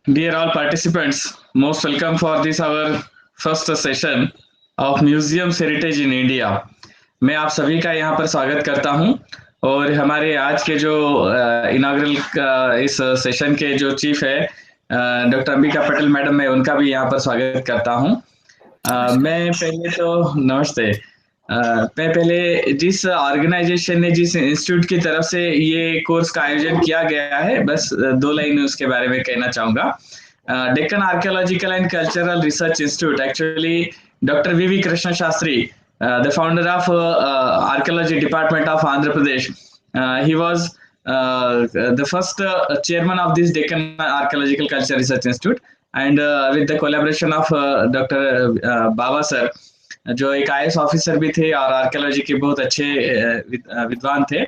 Dear all participants, most welcome for this our first session of Museums Heritage in India. मैं आप सभी का यहाँ पर स्वागत करता हूँ और हमारे आज के जो इनाग्रल इस सेशन के जो चीफ है डॉक्टर अंबिका पटेल मैडम, मैं उनका भी यहाँ पर स्वागत करता हूँ। मैं पहले तो नमस्ते। मैं पहले जिस ऑर्गेनाइजेशन ने जिस इंस्टीट्यूट की तरफ से ये कोर्स का आयोजन किया गया है, बस दो लाइन उसके बारे में कहना चाहूंगा। Deccan archaeological and cultural research institute, actually doctor V Krishna Shastri, the founder of archaeology department of Andhra Pradesh. He was the first chairman of this Deccan Archaeological Culture Research Institute, and with the collaboration of Dr. Baba sir, जो एक IAS officer भी थे और archaeology के बहुत अच्छे विद्वान थे,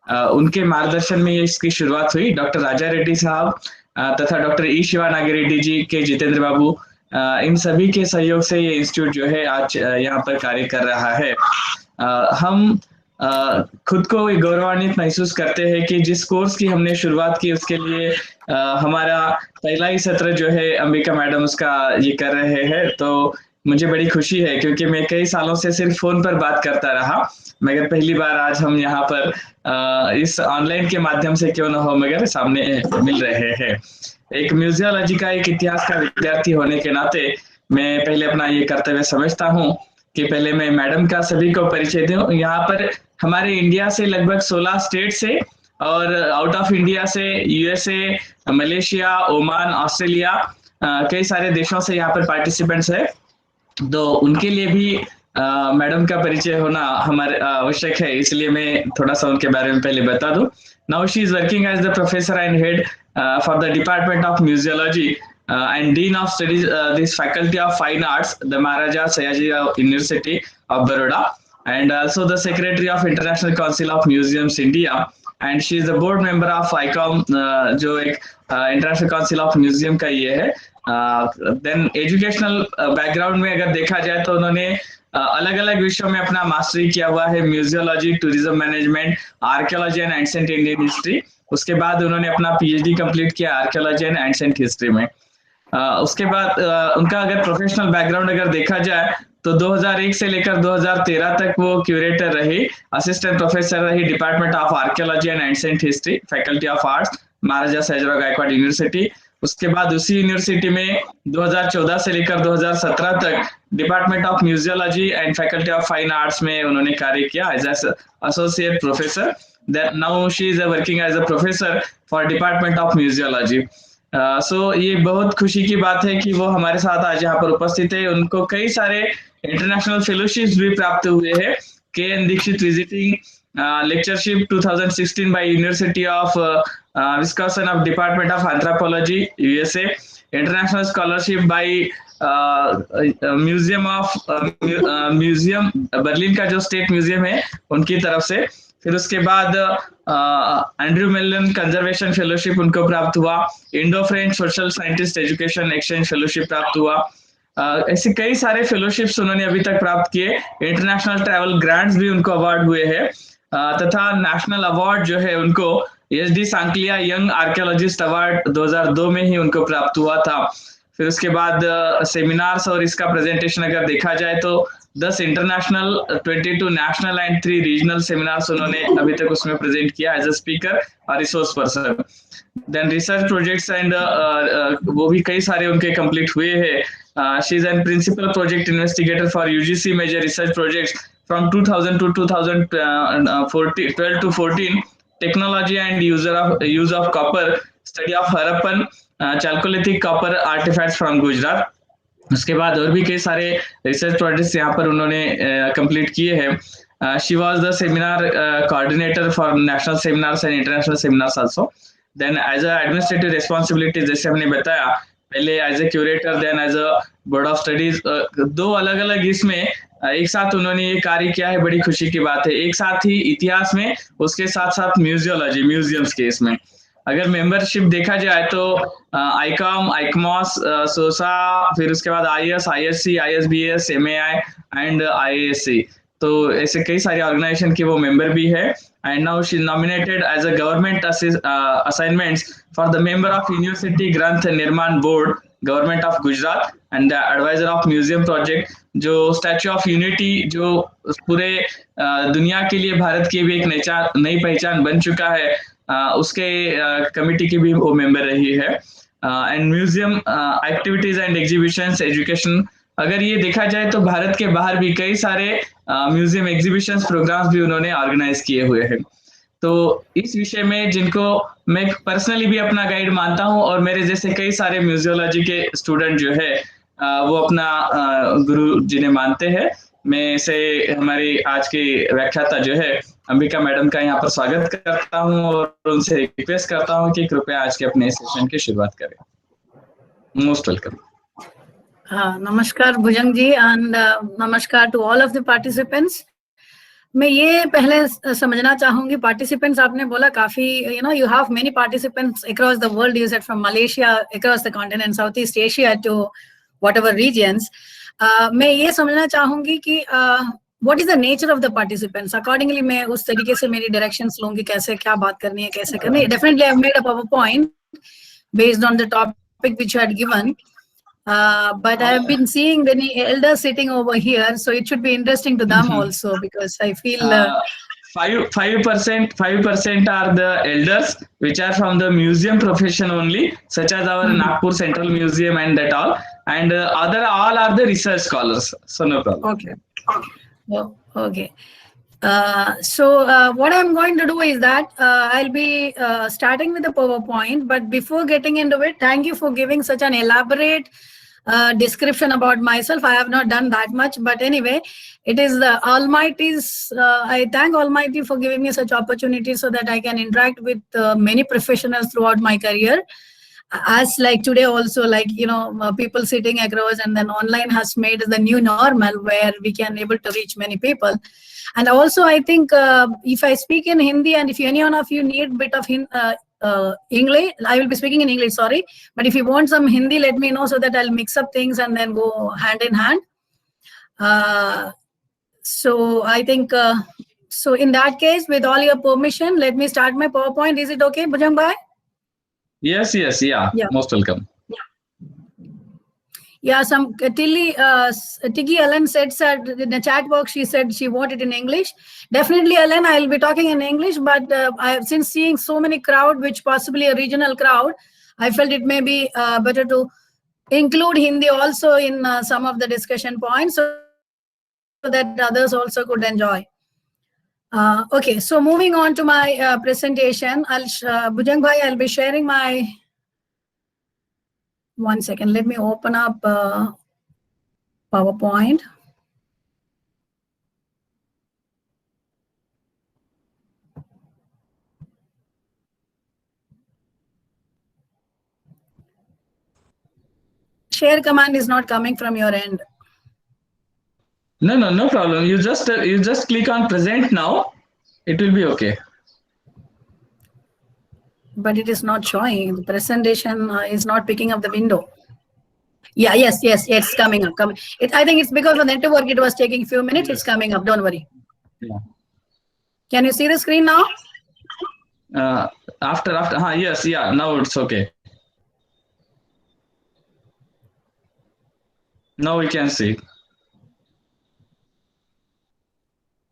उनके मार्गदर्शन में इसकी शुरुआत हुई। डॉक्टर राजा रेड्डी साहब तथा डॉक्टर ई शिवा नागिरेड्डी जी के जितेंद्र बाबू, इन सभी के सहयोग से ये इंस्टीट्यूट जो है आज यहाँ पर कार्य कर रहा है। हम खुद को गौरवान्वित महसूस करते हैं कि जिस कोर्स की हमने शुरुआत की उसके लिए हमारा पहला ही सत्र जो है अंबिका मैडम उसका ये कर रहे हैं, तो मुझे बड़ी खुशी है क्योंकि मैं कई सालों से सिर्फ फोन पर बात करता रहा, मगर पहली बार आज हम यहाँ पर इस ऑनलाइन के माध्यम से क्यों न हो मगर सामने मिल रहे हैं। एक म्यूजियोलॉजी का, एक इतिहास का विद्यार्थी होने के नाते मैं पहले अपना ये कर्तव्य समझता हूँ कि पहले मैं मैडम का सभी को परिचय दूं। यहाँ पर हमारे इंडिया से लगभग 16 स्टेट से और आउट ऑफ इंडिया से यूएसए, मलेशिया, ओमान, ऑस्ट्रेलिया, कई सारे देशों से यहाँ पर पार्टिसिपेंट्स है, तो उनके लिए भी मैडम का परिचय होना हमारे आवश्यक है, इसलिए मैं थोड़ा सा उनके बारे में पहले बता दूं। Now she is working as the professor and head for the Department of Museology and Dean of Studies, this Faculty of Fine Arts, the Maharaja Sayajirao University of Baroda, and also the Secretary of International Council of Museums India, and she is the board member of ICOM, जो एक International Council of Museum का ये है। Then educational background में अगर देखा जाए तो उन्होंने अलग अलग विषयों में अपना मास्टरी किया हुआ है, museology, tourism management, archaeology and ancient Indian history. उसके बाद उन्होंने अपना पीएचडी कंप्लीट किया आर्कियोलॉजी एंड एंशिएंट हिस्ट्री में। उसके बाद उनका अगर प्रोफेशनल बैकग्राउंड अगर देखा जाए तो 2001 से लेकर 2013 तक वो क्यूरेटर रही, असिस्टेंट प्रोफेसर रही, department of archaeology and ancient history, faculty of arts, Maharaja Sayajirao Gaekwad university. उसके बाद उसी यूनिवर्सिटी में 2014 से लेकर 2017 तक department of museology and faculty of fine arts में उन्होंने कार्य किया as associate professor. That now she is working as a professor for Department of Museology. So ये बहुत खुशी की बात है कि वो हमारे साथ आज यहाँ पर उपस्थित है। उनको कई सारे इंटरनेशनल फेलोशिप्स भी प्राप्त हुए हैं। K N. Dikshit visiting lectureship 2016 by University of Wisconsin of Department of Anthropology, USA, international scholarship by museum Berlin का जो स्टेट म्यूजियम है उनकी तरफ से। फिर उसके बाद एंड्रयू मेलन कंजर्वेशन फेलोशिप उनको प्राप्त हुआ, Indo French social scientist education exchange fellowship प्राप्त हुआ। ऐसे कई सारे फेलोशिप्स उन्होंने अभी तक प्राप्त किए। इंटरनेशनल ट्रैवल ग्रांट्स भी उनको अवार्ड हुए हैं, तथा नेशनल अवार्ड जो है उनको SD. Sankalia young archaeologist award 2002 में ही उनको प्राप्त हुआ था। फिर उसके बाद सेमिनार्स और इसका प्रेजेंटेशन अगर देखा जाए तो 10 international, 22 national and 3 regional seminars उन्होंने अभी तक उसमें प्रेजेंट किया एज अ स्पीकर और resource person. Then research projects and वो भी कई सारे उनके कंप्लीट हुए हैं। She is an principal project investigator for UGC major research projects from 2000 to 2012 to 14, technology and use of copper, study of Harappan chalcolithic copper artifacts from Gujarat. उसके बाद और भी कई सारे रिसर्च प्रोजेक्ट्स यहाँ पर उन्होंने कंप्लीट किए हैं। She was the seminar coordinator for national seminars and international seminars also. Then as a administrative responsibility, जैसे हमने बताया, पहले as a curator, then as a board of studies. दो अलग अलग इसमें एक साथ उन्होंने ये कार्य किया है, बड़ी खुशी की बात है। एक साथ ही इतिहास में, उसके साथ साथ म्यूजियोलॉजी, म्यूजियम्स के इसमें अगर मेंबरशिप देखा जाए तो आईकॉम, आईकमॉस, सोसा, फिर उसके बाद आईएस, आईएससी, आईएसबीएस, एमएआई एंड आईएएससी, तो ऐसे कई सारी ऑर्गेनाइजेशन की वो मेंबर भी है, and now she nominated as a government assignments for the member of university Granth Nirman board, government of Gujarat, and the advisor of museum project. जो स्टैच्यू ऑफ यूनिटी जो पूरे दुनिया के लिए भारत की भी एक नई पहचान बन चुका है, उसके कमिटी की भी वो मेंबर रही है। And museum activities and exhibitions education, अगर ये देखा जाए तो भारत के बाहर भी कई सारे म्यूजियम एग्जीबिशंस प्रोग्राम्स भी उन्होंने ऑर्गेनाइज किए हुए हैं। तो इस विषय में जिनको मैं पर्सनली भी अपना गाइड मानता हूँ, और मेरे जैसे कई सारे म्यूजियोलॉजी के स्टूडेंट जो है वो अपना गुरु जिन्हें मानते हैं, मैं से हमारी आज की व्याख्याता जो है अंबिका मैडम का यहाँ पर स्वागत करता हूँ और उनसे रिक्वेस्ट करता हूँ कि कृपया आज के अपने सेशन की शुरुआत करें। Most welcome. नमस्कार भुजंग जी, एंड नमस्कार to all of the participants. मैं ये पहले समझना चाहूंगी, पार्टिसिपेंट्स आपने बोला काफी, you have many participants across the world, you said from Malaysia, across the continent, Southeast Asia to whatever regions. मैं ये समझना चाहूंगी कि what is the nature of the participants, accordingly मैं उस तरीके से मेरी directions लूंगी, कैसे क्या बात करनी है, कैसे करनी है। Definitely I have made up a point based on the topic which you had given. But I have been seeing many elders sitting over here, so it should be interesting to them also, because I feel 5% are the elders which are from the museum profession only, such as our Nagpur Central Museum and that all, and other all are the research scholars. So no problem. Okay. So what I'm going to do is that I'll be starting with the PowerPoint, but before getting into it, thank you for giving such an elaborate description about myself. I have not done that much, but anyway, it is the Almighty's, I thank Almighty for giving me such opportunities so that I can interact with many professionals throughout my career. As like today also, like, people sitting across, and then online has made the new normal where we can able to reach many people. And also I think if I speak in Hindi, and if any one of you need bit of English, I will be speaking in English, sorry. But if you want some Hindi, let me know so that I'll mix up things and then go hand in hand. So I think, so in that case, with all your permission, let me start my PowerPoint. Is it okay, Bhujang Bhai? Yes, yeah. Most welcome. Yeah, some Tiggy Ellen said in the chat box, she said she wanted in English. Definitely, Ellen, I'll be talking in English, but since seeing so many crowd, which possibly a regional crowd, I felt it may be better to include Hindi also in some of the discussion points so that others also could enjoy. Okay, so moving on to my presentation, Bhujang Bhai, I'll be sharing my... One second, let me open up PowerPoint. Share command is not coming from your end. No problem. You just click on present now. It will be okay. But it is not showing. The presentation is not picking up the window. Yeah, yes, it's coming up. I think it's because of the network. It was taking a few minutes. It's coming up. Don't worry. Yeah. Can you see the screen now? After. Yes, yeah. Now it's okay. Now we can see.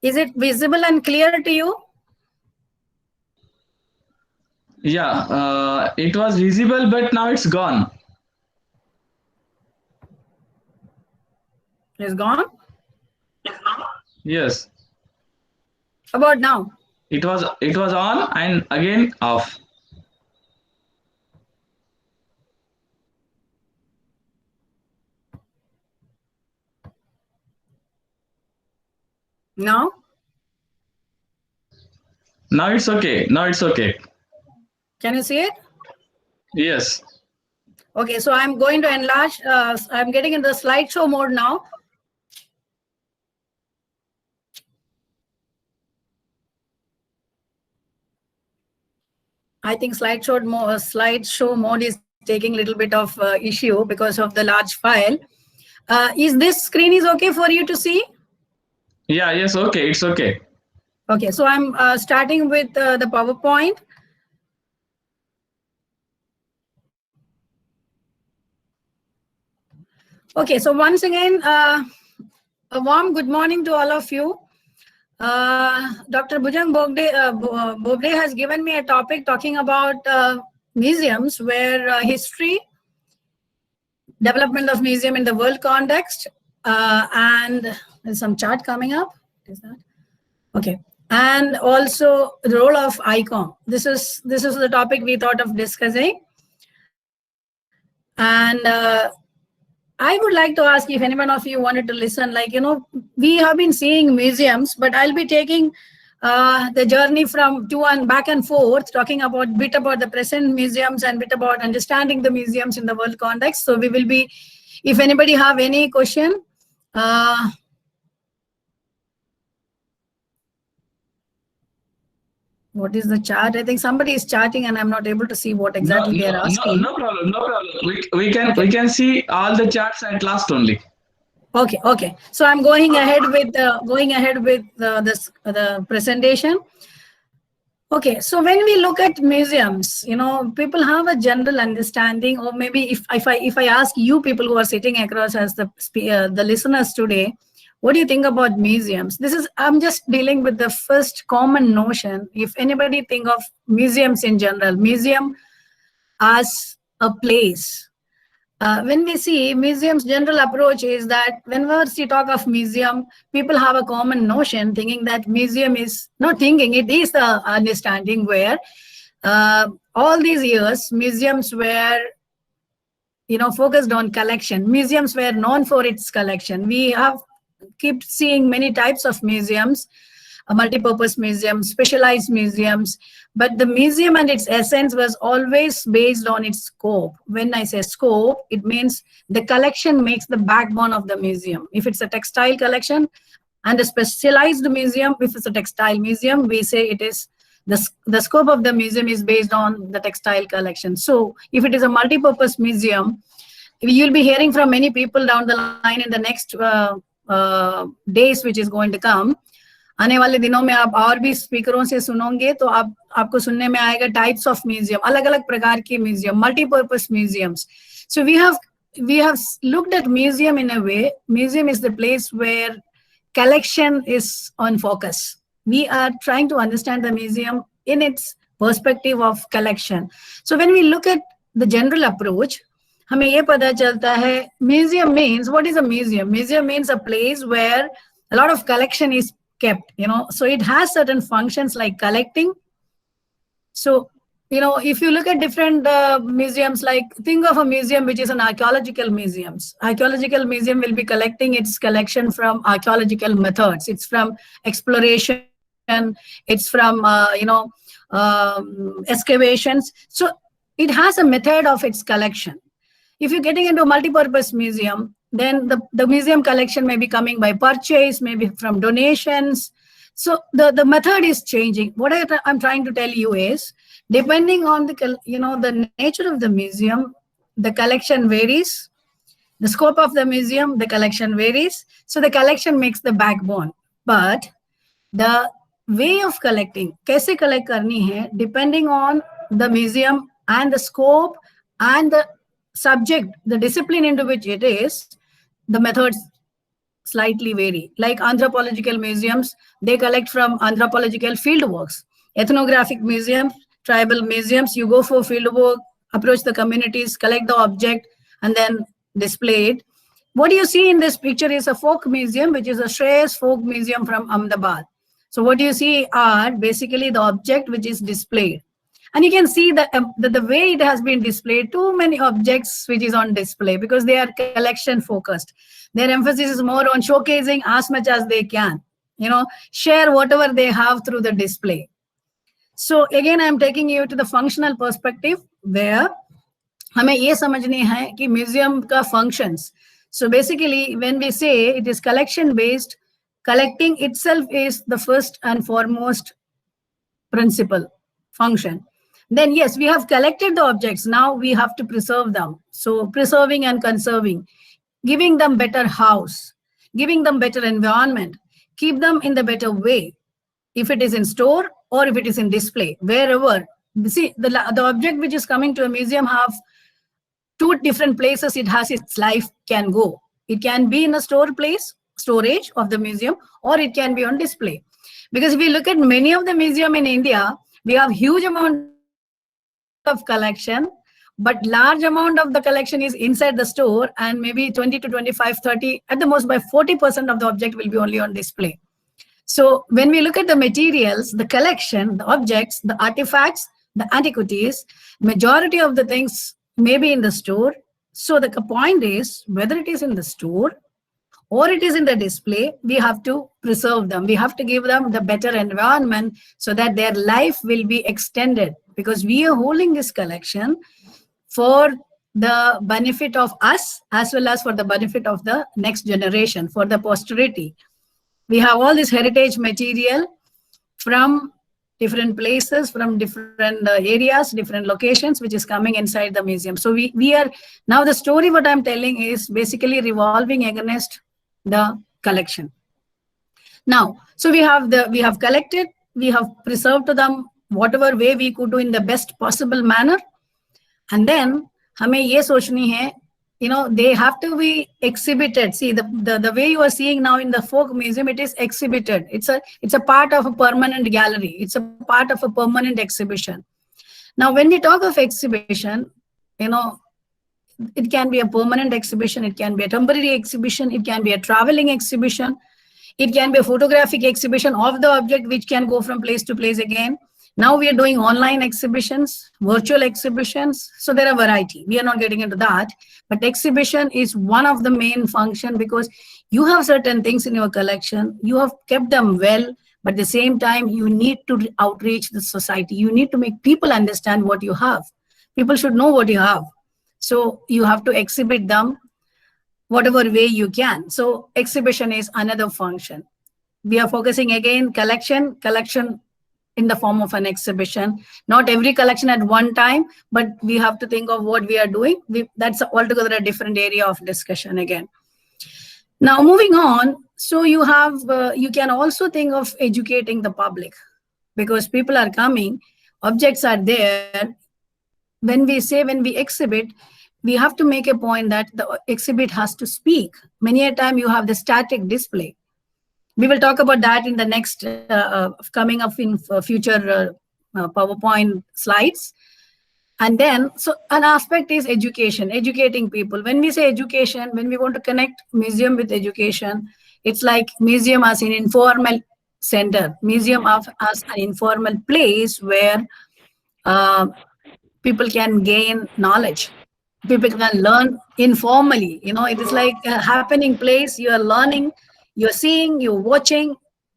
Is it visible and clear to you? Yeah, it was visible, but now it's gone. It's gone? Yes. About now? It was on and again off. Now? Now it's okay. Can you see it? Yes. Okay, so I'm going to enlarge. I'm getting in the slideshow mode now. I think slideshow mode is taking a little bit of issue because of the large file. Is this screen is okay for you to see? Yeah, yes, okay, it's okay. Okay, so I'm starting with the PowerPoint. Okay, so once again, a warm good morning to all of you. Dr. Bhujang Bobde has given me a topic talking about museums, where history, development of museum in the world context, and there's some chart coming up. Is that okay? And also the role of ICOM. This is the topic we thought of discussing. And I would like to ask if anyone of you wanted to listen. Like, we have been seeing museums, but I'll be taking the journey from to and back and forth, talking about bit about the present museums and bit about understanding the museums in the world context. So we will be, if anybody have any question, what is the chart? I think somebody is charting and I'm not able to see what exactly they are asking. No problem. We can see all the charts at last only. Okay. So I'm going ahead with the presentation. Okay, so when we look at museums, people have a general understanding, or maybe if I ask you people who are sitting across as the listeners today, what do you think about museums? I'm just dealing with the first common notion. If anybody think of museums in general, museum as a place. When we see museums, general approach is that whenever we talk of museum, people have a common notion thinking that museum is not thinking, it is the understanding where all these years museums were focused on collection. Museums were known for its collection. We have kept seeing many types of museums, multi-purpose museums, specialized museums, but the museum and its essence was always based on its scope. When I say scope, it means the collection makes the backbone of the museum. If it's a textile collection and a specialized museum, if it's a textile museum, we say it is the scope of the museum is based on the textile collection. So if it is a multi-purpose museum, you'll be hearing from many people down the line in the next days which is going to come. आने वाले दिनों में आप और भी स्पीकरों से सुनोगे तो आपको सुनने में आएगा टाइप्स ऑफ म्यूजियम, अलग अलग प्रकार के museum, multipurpose museums. So we have looked at museum in a way. Museum is the place where collection is on focus. We are trying to understand the museum in its perspective of collection. So when we look at the general approach, हमें ये पता चलता है museum means, what is a museum? Museum means a place where a lot of collection is kept, so it has certain functions like collecting. So, if you look at different museums, like think of a museum which is an archaeological museum. Archaeological museum will be collecting its collection from archaeological methods. It's from exploration, it's from, excavations. So it has a method of its collection. If you're getting into a multi-purpose museum, then the museum collection may be coming by purchase, maybe from donations. So the method is changing. What I'm trying to tell you is, depending on the nature of the museum, the collection varies. The scope of the museum, the collection varies. So the collection makes the backbone. But the way of collecting, कैसे collect करनी है, depending on the museum and the scope and the subject, the discipline into which it is, the methods slightly vary. Like anthropological museums, they collect from anthropological field works. Ethnographic museums, tribal museums, you go for field work, approach the communities, collect the object, and then display it. What you see in this picture is a folk museum, which is a Shreyas Folk Museum from Ahmedabad. So what you see are basically the object which is displayed. And you can see that the way it has been displayed, too many objects which is on display, because they are collection focused. Their emphasis is more on showcasing as much as they can, share whatever they have through the display. So again, I'm taking you to the functional perspective, where हमें ये समझनी है कि museum का functions. So basically, when we say it is collection based, collecting itself is the first and foremost principle function. Then yes, we have collected the objects. Now we have to preserve them. So preserving and conserving, giving them better house, giving them better environment, keep them in the better way. If it is in store or if it is in display, wherever. See, the object which is coming to a museum have two different places it has its life can go. It can be in a storage of the museum, or it can be on display. Because if we look at many of the museum in India, we have huge amount of collection, but large amount of the collection is inside the store, and maybe 20 to 25, 30, at the most by 40% of the object will be only on display. So when we look at the materials, the collection, the objects, the artifacts, the antiquities, majority of the things may be in the store. So the point is, whether it is in the store or it is in the display, we have to preserve them. We have to give them the better environment so that their life will be extended, because we are holding this collection for the benefit of us as well as for the benefit of the next generation, for the posterity. We have all this heritage material from different places, from different areas, different locations, which is coming inside the museum. So we are now, the story what I'm telling is basically revolving against the collection. Now, so we have collected, we have preserved them whatever way we could do in the best possible manner, and then हमें ये सोचनी है, they have to be exhibited. See, the way you are seeing now in the folk museum, it is exhibited. It's a part of a permanent gallery. It's a part of a permanent exhibition. Now, when we talk of exhibition, it can be a permanent exhibition, it can be a temporary exhibition, it can be a traveling exhibition, it can be a photographic exhibition of the object which can go from place to place again. Now we are doing online exhibitions, virtual exhibitions. So there are variety. We are not getting into that. But exhibition is one of the main function, because you have certain things in your collection. You have kept them well, but at the same time, you need to outreach the society. You need to make people understand what you have. People should know what you have. So you have to exhibit them whatever way you can. So exhibition is another function. We are focusing again, collection in the form of an exhibition. Not every collection at one time, but we have to think of what we are doing. That's altogether a different area of discussion again. Now moving on, so you can also think of educating the public, because people are coming, objects are there. When we exhibit, we have to make a point that the exhibit has to speak. Many a time you have the static display. We will talk about that in the next coming up in future PowerPoint slides. And then, so an aspect is education, educating people. When we say education, when we want to connect museum with education, it's like museum as an informal center, museum as an informal place where people can gain knowledge. People can learn informally. It is like a happening place. You are learning. You're seeing, you're watching,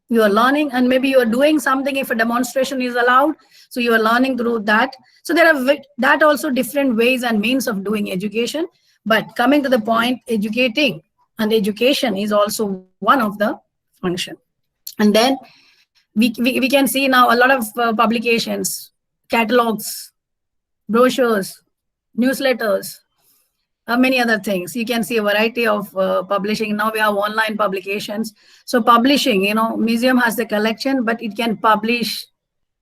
you're learning, and maybe you're doing something if a demonstration is allowed. So you are learning through that. So there are that also different ways and means of doing education. But coming to the point, educating and education is also one of the function. And then we can see now a lot of publications, catalogs, brochures, newsletters, many other things. You can see a variety of publishing. Now we have online publications. So publishing, museum has the collection, but it can publish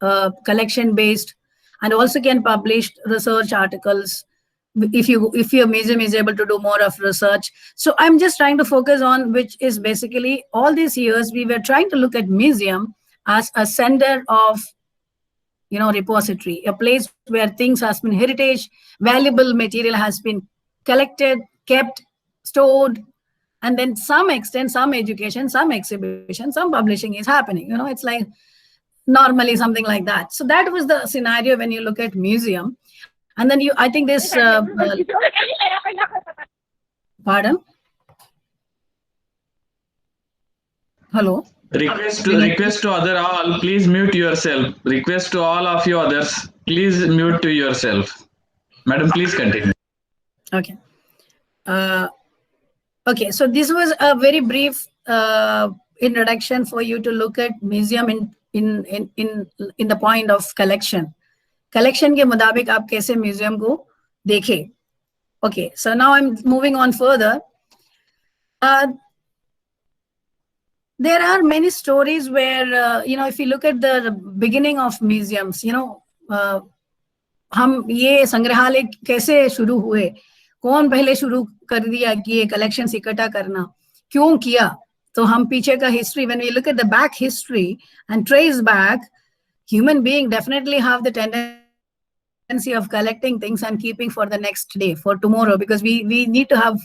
collection based, and also can publish research articles if your museum is able to do more of research. So I'm just trying to focus on, which is basically all these years we were trying to look at museum as a center of repository, a place where things has been heritage, valuable material has been collected, kept, stored, and then some extent, some education, some exhibition, some publishing is happening. It's like normally something like that. So that was the scenario when you look at museum. And then I think this, pardon? Hello? Request to other all, please mute yourself. Request to all of you others, please mute to yourself. Madam, please continue. Okay. Okay, so this was a very brief introduction for you to look at museum in the point of collection. Collection के मुताबिक आप कैसे museum को देखें. Okay, so now I'm moving on further. there are many stories where, if you look at the beginning of museums, हम ये संग्रहालय कैसे शुरू हुए, कौन पहले शुरू कर दिया कि ये कलेक्शंस इकट्ठा करना, क्यों किया, तो हम पीछे का history, when we look at the back history and trace back, human being definitely have the tendency of collecting things and keeping for the next day, for tomorrow, because we need to have,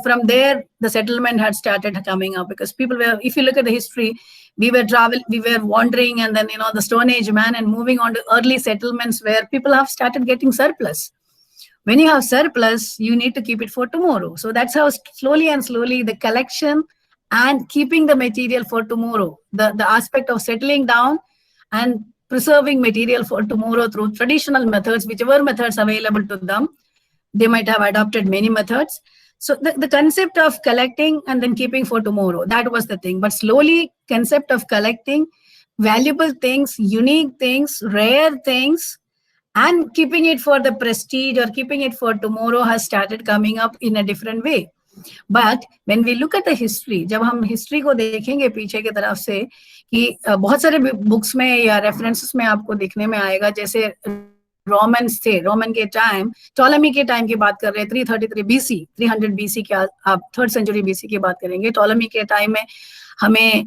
from there the settlement had started coming up, because people were, if you look at the history, we were wandering, and then the Stone Age man, and moving on to early settlements where people have started getting surplus. When you have surplus, you need to keep it for tomorrow. So that's how slowly and slowly the collection and keeping the material for tomorrow, the aspect of settling down and preserving material for tomorrow through traditional methods, whichever methods available to them. They might have adopted many methods. So the concept of collecting and then keeping for tomorrow, that was the thing. But slowly, concept of collecting valuable things, unique things, rare things, and keeping it for the prestige or keeping it for tomorrow has started coming up in a different way. But when we look at the history, जब हम history को देखेंगे पीछे की तरफ से, कि बहुत सारे books में या references में आपको देखने में आएगा, जैसे रोमन्स थे, रोमन के टाइम, टॉलेमी के टाइम की बात कर रहे हैं, 333 BC, 300 BC की, आप 3rd century BC की बात करेंगे, टॉलेमी के टाइम में हमें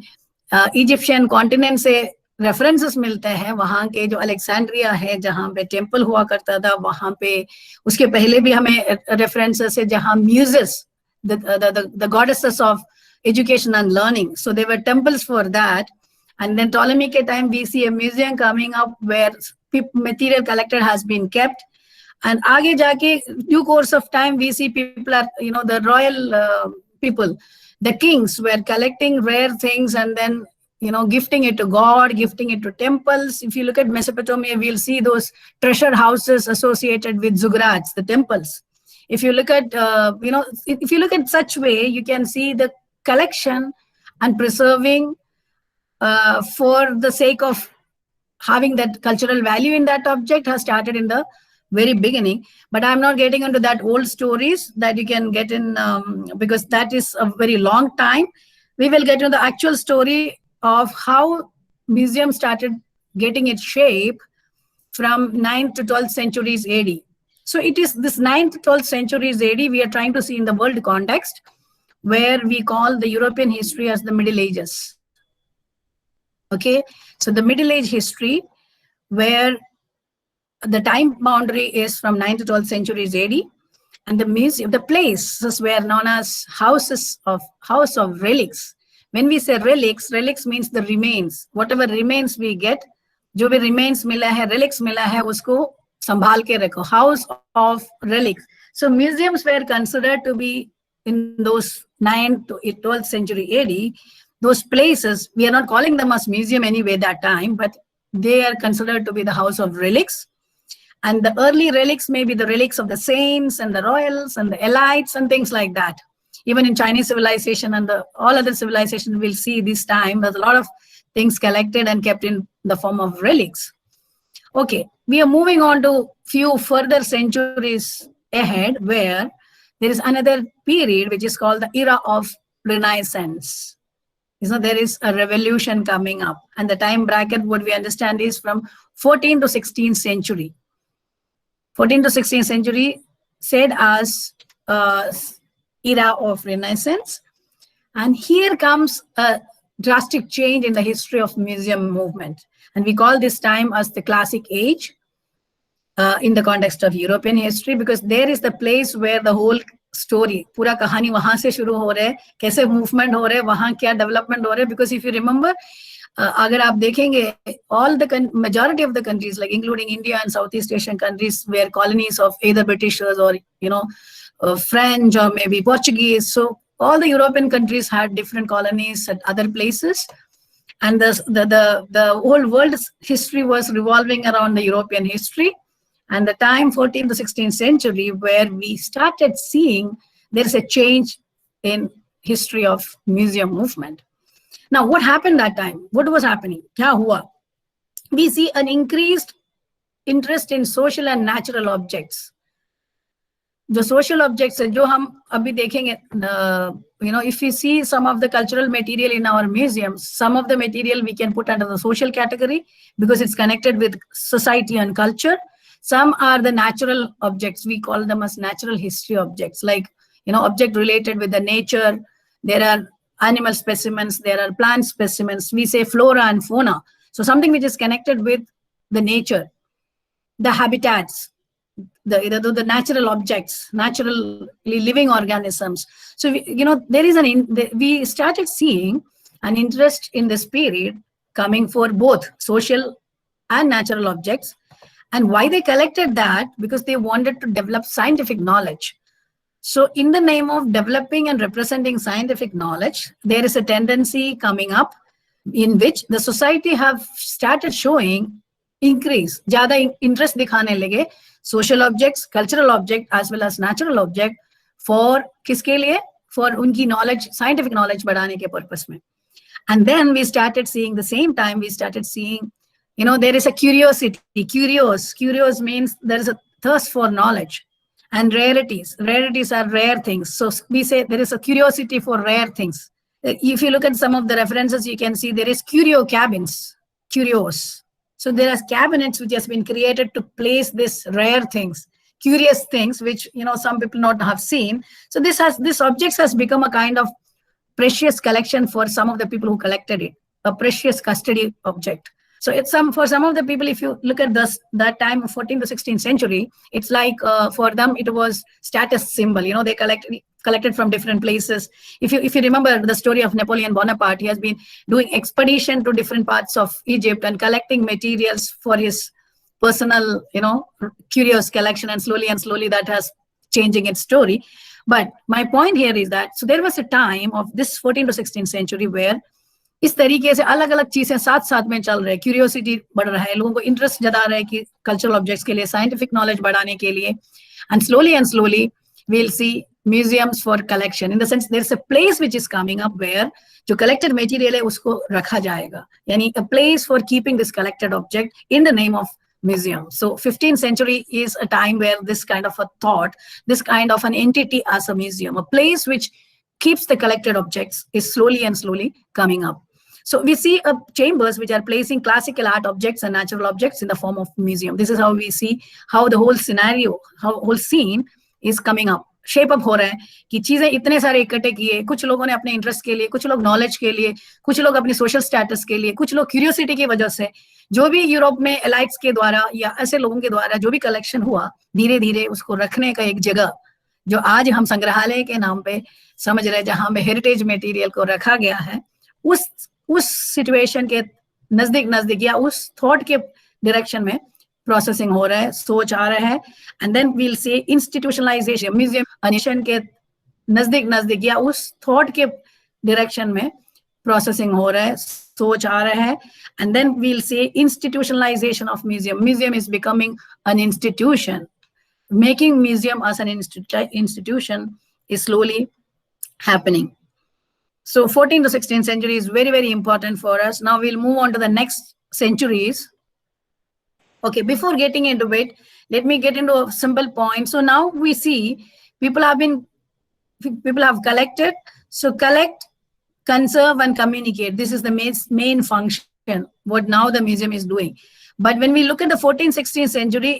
इजिप्शियन कॉन्टिनेंट से रेफरेंसेस मिलते हैं, वहां के जो अलेक्जेंड्रिया है जहां पे टेम्पल हुआ करता था, वहां पे उसके पहले भी हमें रेफरेंसेस है जहां Muses, the goddesses of education and learning, so there were temples for that. And then Ptolemaic time we see a museum coming up where material collected has been kept, and aage jaake due course of time we see people are, the royal people, the kings were collecting rare things and then gifting it to God, gifting it to temples. If you look at Mesopotamia, we'll see those treasure houses associated with zuggurats, the temples. If you look at if you look at such way, you can see the collection and preserving for the sake of having that cultural value in that object has started in the very beginning. But I'm not getting into that old stories that you can get in, because that is a very long time. We will get into the actual story of how museum started getting its shape from 9th to 12th centuries AD. So it is this 9th to 12th centuries AD we are trying to see in the world context, where we call the European history as the Middle Ages. Okay, so the Middle Age history, where the time boundary is from 9th to 12th centuries AD, and the museum, the places were known as house of relics. When we say relics, relics means the remains. Whatever remains we get, जो भी remains मिला है, relics मिला है, उसको संभाल के रखो. House of relics. So museums were considered to be in those 9th to 12th century AD. Those places, we are not calling them as museum anyway that time, but they are considered to be the house of relics. And the early relics may be the relics of the saints and the royals and the elites and things like that. Even in Chinese civilization and all other civilizations, we'll see this time there's a lot of things collected and kept in the form of relics. Okay, we are moving on to few further centuries ahead, where there is another period which is called the era of Renaissance. There is a revolution coming up, and the time bracket, what we understand, is from 14th to 16th century. 14th to 16th century said as era of Renaissance. And here comes a drastic change in the history of museum movement. And we call this time as the Classic Age in the context of European history, because there is the place where the whole story, पूरा कहानी वहां से शुरू हो रहा है, कैसे movement हो रहा है, वहां क्या development हो रहा है. Because if you remember, अगर आप देखेंगे, all the majority of the countries, like including India and Southeast Asian countries, were colonies of either Britishers or French or maybe Portuguese. So all the European countries had different colonies at other places, and the whole world's history was revolving around the European history. And the time 14th to 16th century, where we started seeing there is a change in history of museum movement. Now, what happened that time? What was happening? Kya hua? We see an increased interest in social and natural objects. The social objects है जो हम अभी देखेंगे if you see some of the cultural material in our museums, some of the material we can put under the social category because it's connected with society and culture. Some are the natural objects. We call them as natural history objects, like, object related with the nature. There are animal specimens, there are plant specimens. We say flora and fauna. So something which is connected with the nature, the habitats, the natural objects, naturally living organisms. So there is we started seeing an interest in this period coming for both social and natural objects. And why they collected that? Because they wanted to develop scientific knowledge. So in the name of developing and representing scientific knowledge, there is a tendency coming up in which the society have started showing increase, ज़्यादा interest दिखाने लगे, social objects, cultural object as well as natural object, for किसके लिए? For उनकी knowledge, scientific knowledge बढ़ाने के purpose में. And then we started seeing, the same time we started seeing, there is a curiosity. Curious means there is a thirst for knowledge. And rarities are rare things. So we say there is a curiosity for rare things. If you look at some of the references, you can see there is curio cabins, curios. So there are cabinets which has been created to place these rare things, curious things, which some people not have seen. So this objects has become a kind of precious collection for some of the people who collected it, a precious custody object. So for some of the people, if you look at that time of 14th to 16th century, it's like for them it was status symbol. They collected from different places. If you remember the story of Napoleon Bonaparte, he has been doing expedition to different parts of Egypt and collecting materials for his personal, curious collection, and slowly that has changing its story. But my point here is that, so there was a time of this 14th to 16th century where इस तरीके से अलग अलग चीजें साथ साथ में चल रहे हैं, क्यूरियोसिटी बढ़ रहा है, लोगों को इंटरेस्ट जता रहा है कि कल्चरल ऑब्जेक्ट्स के लिए, साइंटिफिक नॉलेज बढ़ाने के लिए. And slowly we will see museums for collection, in the sense there is a place which is coming up where जो कलेक्टेड मटेरियल है उसको रखा जाएगा, यानी a place for keeping this collected object in the name of museum. So 15th century is a time where this kind of a thought, this kind of an entity as a museum, a place which keeps the collected objects, is slowly coming up. So we see chambers which are placing classical art objects and natural objects in the form of museum. This is how we see how the whole scenario, how whole scene is coming up, shape up हो रहा है कि चीजें इतने सारे इकट्ठे किए, कुछ लोगों ने अपने इंटरेस्ट के लिए, कुछ लोग नॉलेज के लिए, कुछ लोग अपनी सोशल स्टेटस के लिए, कुछ लोग क्यूरियोसिटी की वजह से, जो भी यूरोप में एलाइट्स के द्वारा या ऐसे लोगों के द्वारा जो भी कलेक्शन हुआ, धीरे धीरे उसको रखने का एक जगह जो आज हम संग्रहालय के नाम पे समझ रहे, जहां पे हेरिटेज मटेरियल को रखा गया है, उस सिचुएशन के नजदीक या उस थॉट के डायरेक्शन में प्रोसेसिंग हो रहा है, सोच आ रहा है. And then we'll see institutionalisation, museum अनिशन के नजदीक या उस थॉट के डायरेक्शन में प्रोसेसिंग हो रहा है, सोच आ रहा है. And then we'll see institutionalization of museum is becoming an institution. Making museum as an institution is slowly happening. So 14th to 16th century is very, very important for us. Now we'll move on to the next centuries. Okay, before getting into it, let me get into a simple point. So now we see people have collected. So collect, conserve, and communicate. This is the main function, what now the museum is doing. But when we look at the 14th, 16th century,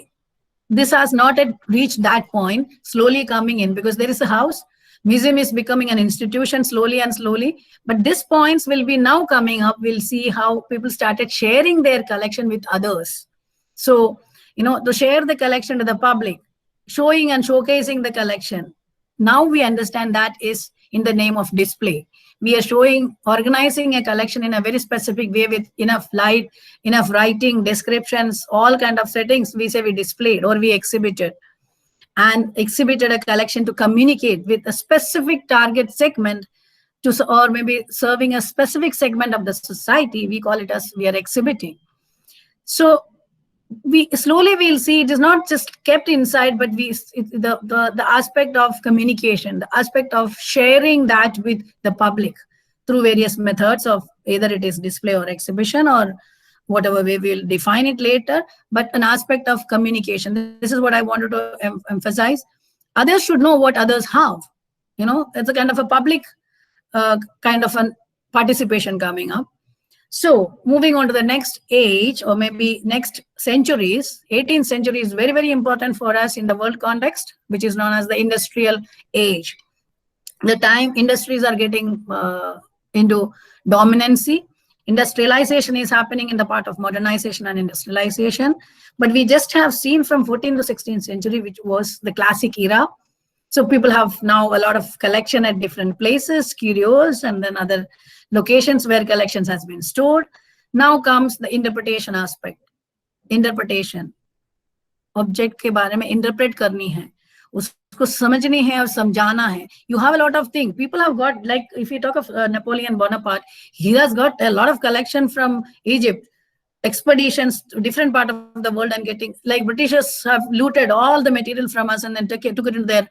this has not yet reached that point, slowly coming in, because there is a house. Museum is becoming an institution slowly. But these points will be now coming up. We'll see how people started sharing their collection with others. So, to share the collection to the public, showing and showcasing the collection. Now we understand that is in the name of display. We are organizing a collection in a very specific way with enough light, enough writing, descriptions, all kind of settings. We say we displayed or we exhibited a collection to communicate with a specific target segment or maybe serving a specific segment of the society. We call it as we are exhibiting. So we slowly will see it is not just kept inside, but the aspect of communication, the aspect of sharing that with the public through various methods of either it is display or exhibition or whatever way we'll define it later, but an aspect of communication. This is what I wanted to emphasize. Others should know what others have. It's a kind of a public kind of a participation coming up. So moving on to the next age, or maybe next centuries, 18th century is very, very important for us in the world context, which is known as the industrial age. The time industries are getting into dominancy. Industrialization is happening in the part of modernization and industrialization. But we just have seen from 14th to 16th century, which was the classic era. So people have now a lot of collection at different places, curios, and then other locations where collections has been stored. Now comes the interpretation aspect. Interpretation. Object के बारे में interpret करनी है, उसको समझनी है और समझाना है. You have a lot of things. People have got, like if you talk of Napoleon Bonaparte, he has got a lot of collection from Egypt, expeditions to different part of the world, and getting, like Britishers have looted all the material from us and then took it into their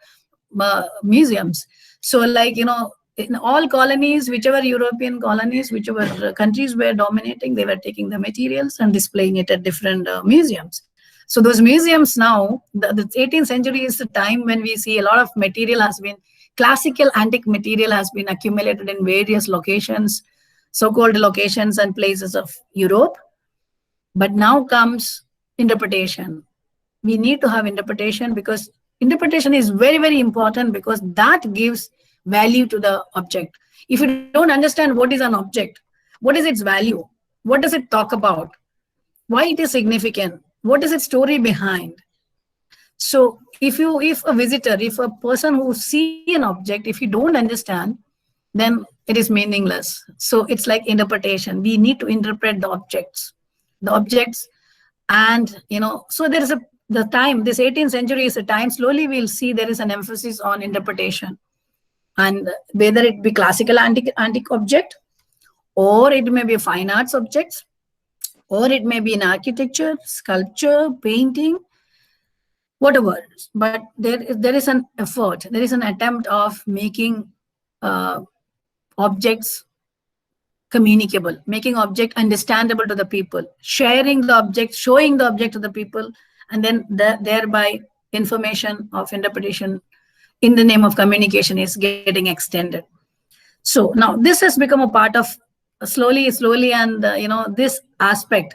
museums. So like, you know, in all colonies, whichever European colonies, whichever countries were dominating, they were taking the materials and displaying it at different museums. So those museums now, the 18th century is the time when we see a lot of material has been, classical antique material has been accumulated in various locations, so-called locations and places of Europe. But now comes interpretation. We need to have interpretation, because interpretation is very, very important, because that gives value to the object. If you don't understand what is an object, what is its value, what does it talk about, why it is significant, what is its story behind. So if a visitor, if a person who see an object, if you don't understand, then it is meaningless. So it's like interpretation. We need to interpret the objects, and you know, so there is the time, this 18th century is a time, slowly we'll see there is an emphasis on interpretation. And whether it be classical antique object, or it may be fine arts objects, or it may be in architecture, sculpture, painting, whatever. But there is an effort, there is an attempt of making objects communicable, making object understandable to the people, sharing the object, showing the object to the people, and then thereby information of interpretation in the name of communication is getting extended. So now this has become a part of slowly, and you know, this aspect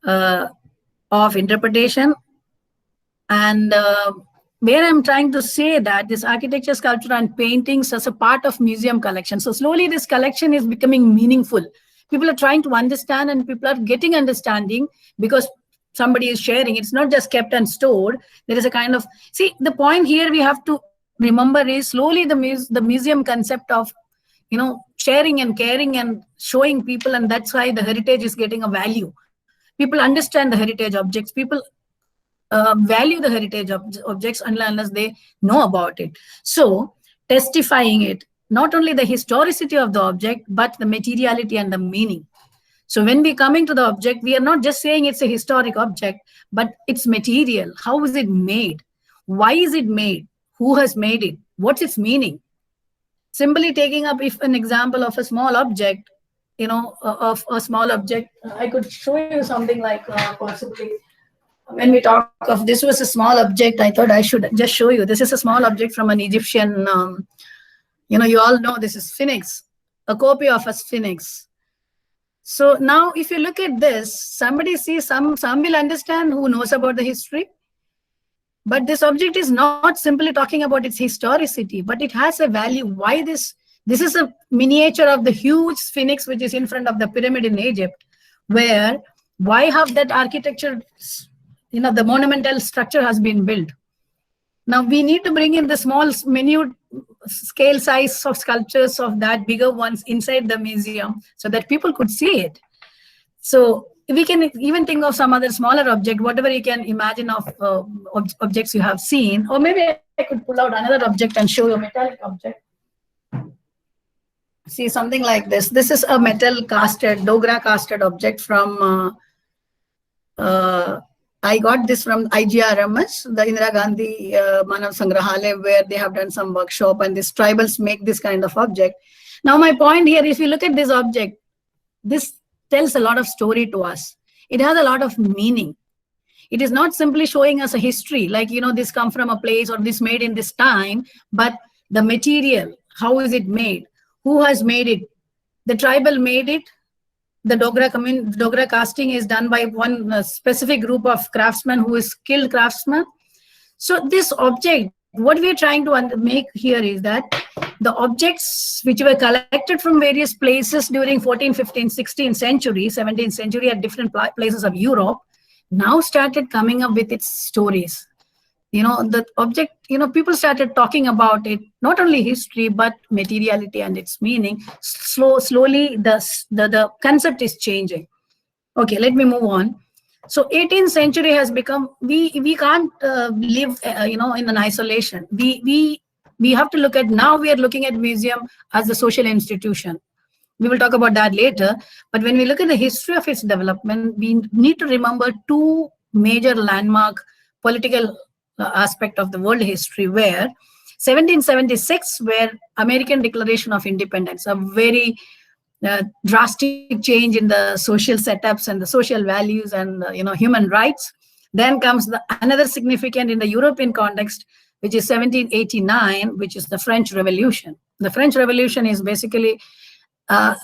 of interpretation. And where I'm trying to say that this architecture, sculpture, and paintings as a part of museum collection. So slowly this collection is becoming meaningful. People are trying to understand, and people are getting understanding because somebody is sharing. It's not just kept and stored. There is a kind of, see, the point here we have to remember is slowly the museum concept of, you know, sharing and caring and showing people, and that's why the heritage is getting a value. People understand the heritage objects. People value the heritage objects unless they know about it. So testifying it, not only the historicity of the object, but the materiality and the meaning. So when we coming to the object, we are not just saying it's a historic object, but it's material. How is it made? Why is it made? Who has made it? What's its meaning? Simply taking up, if an example of a small object, you know, of a small object, I could show you something like possibly, when we talk of, this was a small object, I thought I should just show you. This is a small object from an Egyptian, you know, you all know this is Sphinx, a copy of a Sphinx. So now if you look at this, somebody sees, some will understand who knows about the history. But this object is not simply talking about its historicity, but it has a value. Why this is a miniature of the huge Sphinx, which is in front of the pyramid in Egypt, where why have that architecture, you know, the monumental structure has been built. Now we need to bring in the small, minute scale size of sculptures of that bigger ones inside the museum so that people could see it. So we can even think of some other smaller object, whatever you can imagine of objects you have seen. Or maybe I could pull out another object and show you a metallic object. See, something like this. This is a metal casted, Dogra casted object from, I got this from IGRMS, the Indira Gandhi Manav Sangrahalaya, where they have done some workshop, and these tribals make this kind of object. Now my point here, if you look at this object, this tells a lot of story to us. It has a lot of meaning. It is not simply showing us a history, like, you know, this come from a place or this made in this time, but the material, how is it made? Who has made it? The tribal made it. The Dogra casting is done by one specific group of craftsmen who is skilled craftsmen. So this object, what we are trying to make here is that the objects which were collected from various places during 14th, 15th, 16th century, 17th century at different places of Europe, now started coming up with its stories. The object, people started talking about it, not only history, but materiality and its meaning. Slowly, the concept is changing. Okay, let me move on. So 18th century has become, we can't live, in an isolation. We have to look at, now we are looking at museum as a social institution. We will talk about that later. But when we look at the history of its development, we need to remember two major landmark political aspect of the world history, where 1776, where American Declaration of Independence, a very drastic change in the social setups and the social values and human rights. Then comes another significant in the European context, which is 1789, which is the French Revolution. The French Revolution is basically,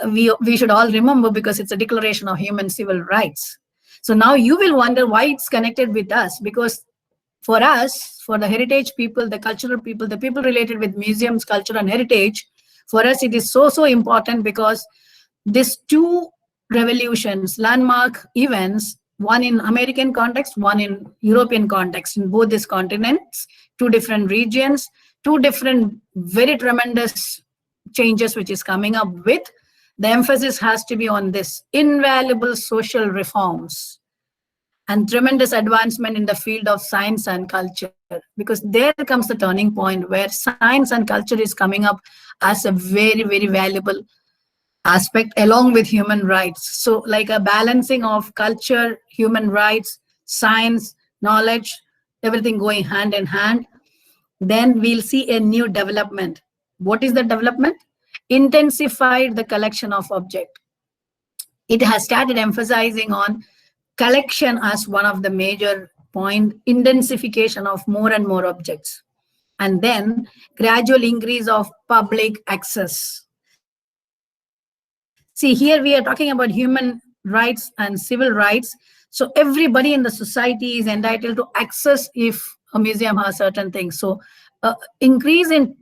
we should all remember, because it's a declaration of human civil rights. So now you will wonder why it's connected with us, because for us, for the heritage people, the cultural people, the people related with museums, culture and heritage, for us it is so important, because these two revolutions, landmark events, one in American context, one in European context, in both these continents, two different regions, two different very tremendous changes which is coming up with. The emphasis has to be on this invaluable social reforms and tremendous advancement in the field of science and culture, because there comes the turning point where science and culture is coming up as a very, very valuable aspect along with human rights. So like a balancing of culture, human rights, science, knowledge, everything going hand in hand. Then we'll see a new development. What is the development? Intensified the collection of objects. It has started emphasizing on collection as one of the major point, intensification of more and more objects, and then gradual increase of public access. See, here we are talking about human rights and civil rights. So everybody in the society is entitled to access if a museum has certain things. So increase in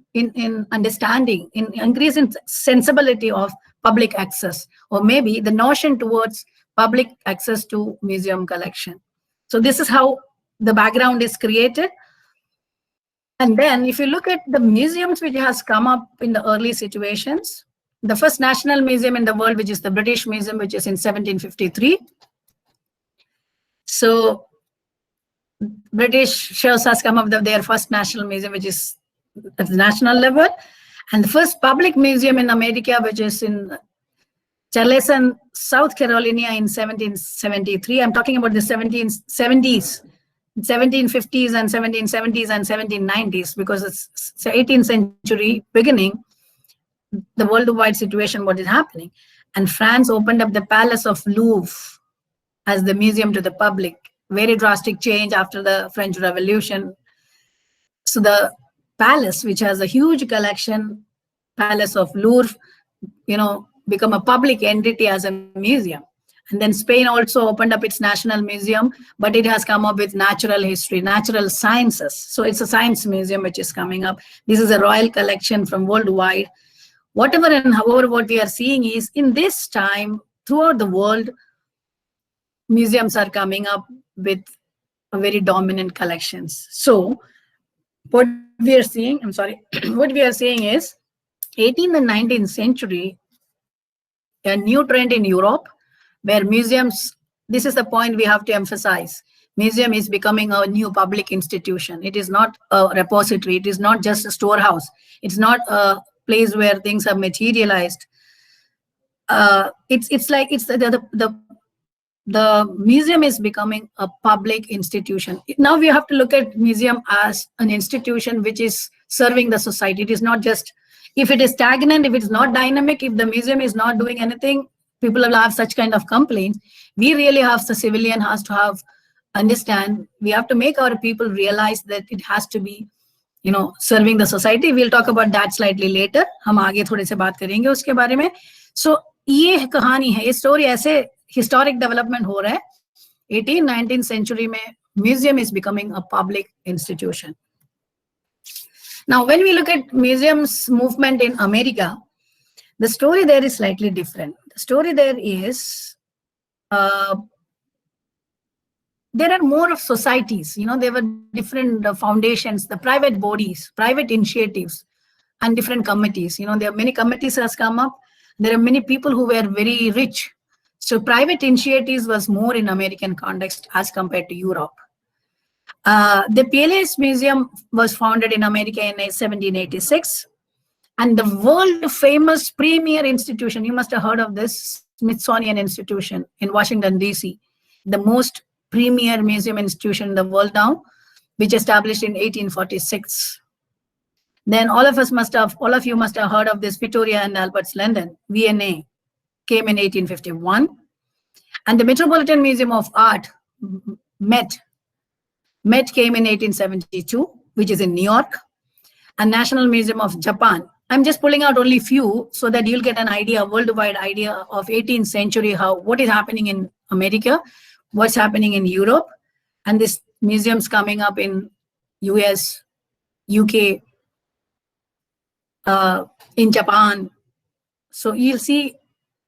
understanding, increase in sensibility of public access, or maybe the notion towards public access to museum collection. So this is how the background is created. And then if you look at the museums which has come up in the early situations, the first national museum in the world, which is the British Museum, which is in 1753. So British has come up with their first national museum, which is at the national level. And the first public museum in America, which is in Charleston, South Carolina in 1773. I'm talking about the 1770s, 1750s and 1770s and 1790s, because it's 18th century beginning, the worldwide situation, what is happening. And France opened up the Palace of Louvre as the museum to the public. Very drastic change after the French Revolution. So the palace, which has a huge collection, Palace of Louvre, become a public entity as a museum. And then Spain also opened up its national museum, but it has come up with natural history, natural sciences. So it's a science museum which is coming up. This is a royal collection from worldwide. Whatever and however, what we are seeing is in this time, throughout the world, museums are coming up with a very dominant collections. So what we are seeing, what we are seeing is 18th and 19th century, a new trend in Europe, where museums, this is the point we have to emphasize. Museum is becoming a new public institution. It is not a repository. It is not just a storehouse. It's not a place where things are materialized. It's like the museum is becoming a public institution. Now we have to look at museum as an institution which is serving the society. It is not just, if it is stagnant, if it's not dynamic, if the museum is not doing anything, people will have such kind of complaints. We really have, the civilian has to have, understand, we have to make our people realize that it has to be serving the society. We'll talk about that slightly later. हम आगे थोड़े से बात करेंगे उसके बारे में. So ये कहानी है, ये story ऐसे historic development हो रहा है. 18th-19th century में museum is becoming a public institution. Now, when we look at museums movement in America, the story there is slightly different. The story there is, there are more of societies, there were different foundations, the private bodies, private initiatives, and different committees. There are many committees has come up. There are many people who were very rich. So private initiatives was more in American context as compared to Europe. The PLS Museum was founded in America in 1786. And the world famous premier institution, you must have heard of this, Smithsonian Institution in Washington, D.C., the most premier museum institution in the world now, which established in 1846. Then all of you must have heard of this Victoria and Albert's London, V&A, came in 1851. And the Metropolitan Museum of Art, Met came in 1872, which is in New York. And National Museum of Japan. I'm just pulling out only few so that you'll get an idea, worldwide idea of 18th century, what is happening in America, what's happening in Europe, and this museums coming up in US, UK, in Japan. So you'll see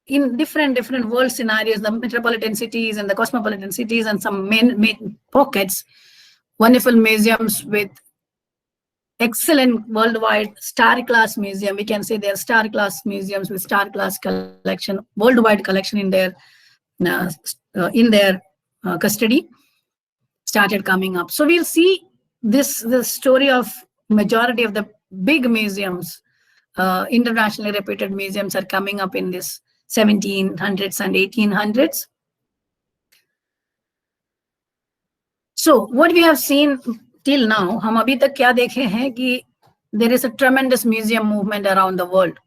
in different world scenarios, the metropolitan cities and the cosmopolitan cities and some main pockets, wonderful museums with excellent worldwide star-class museum. We can say they're star-class museums with star-class collection, worldwide collection in their custody started coming up. So we'll see the story of majority of the big museums, internationally reputed museums are coming up in this 1700s and 1800s. So what we have seen till now, हम अभी तक क्या देखे हैं कि there is a tremendous museum movement around the world.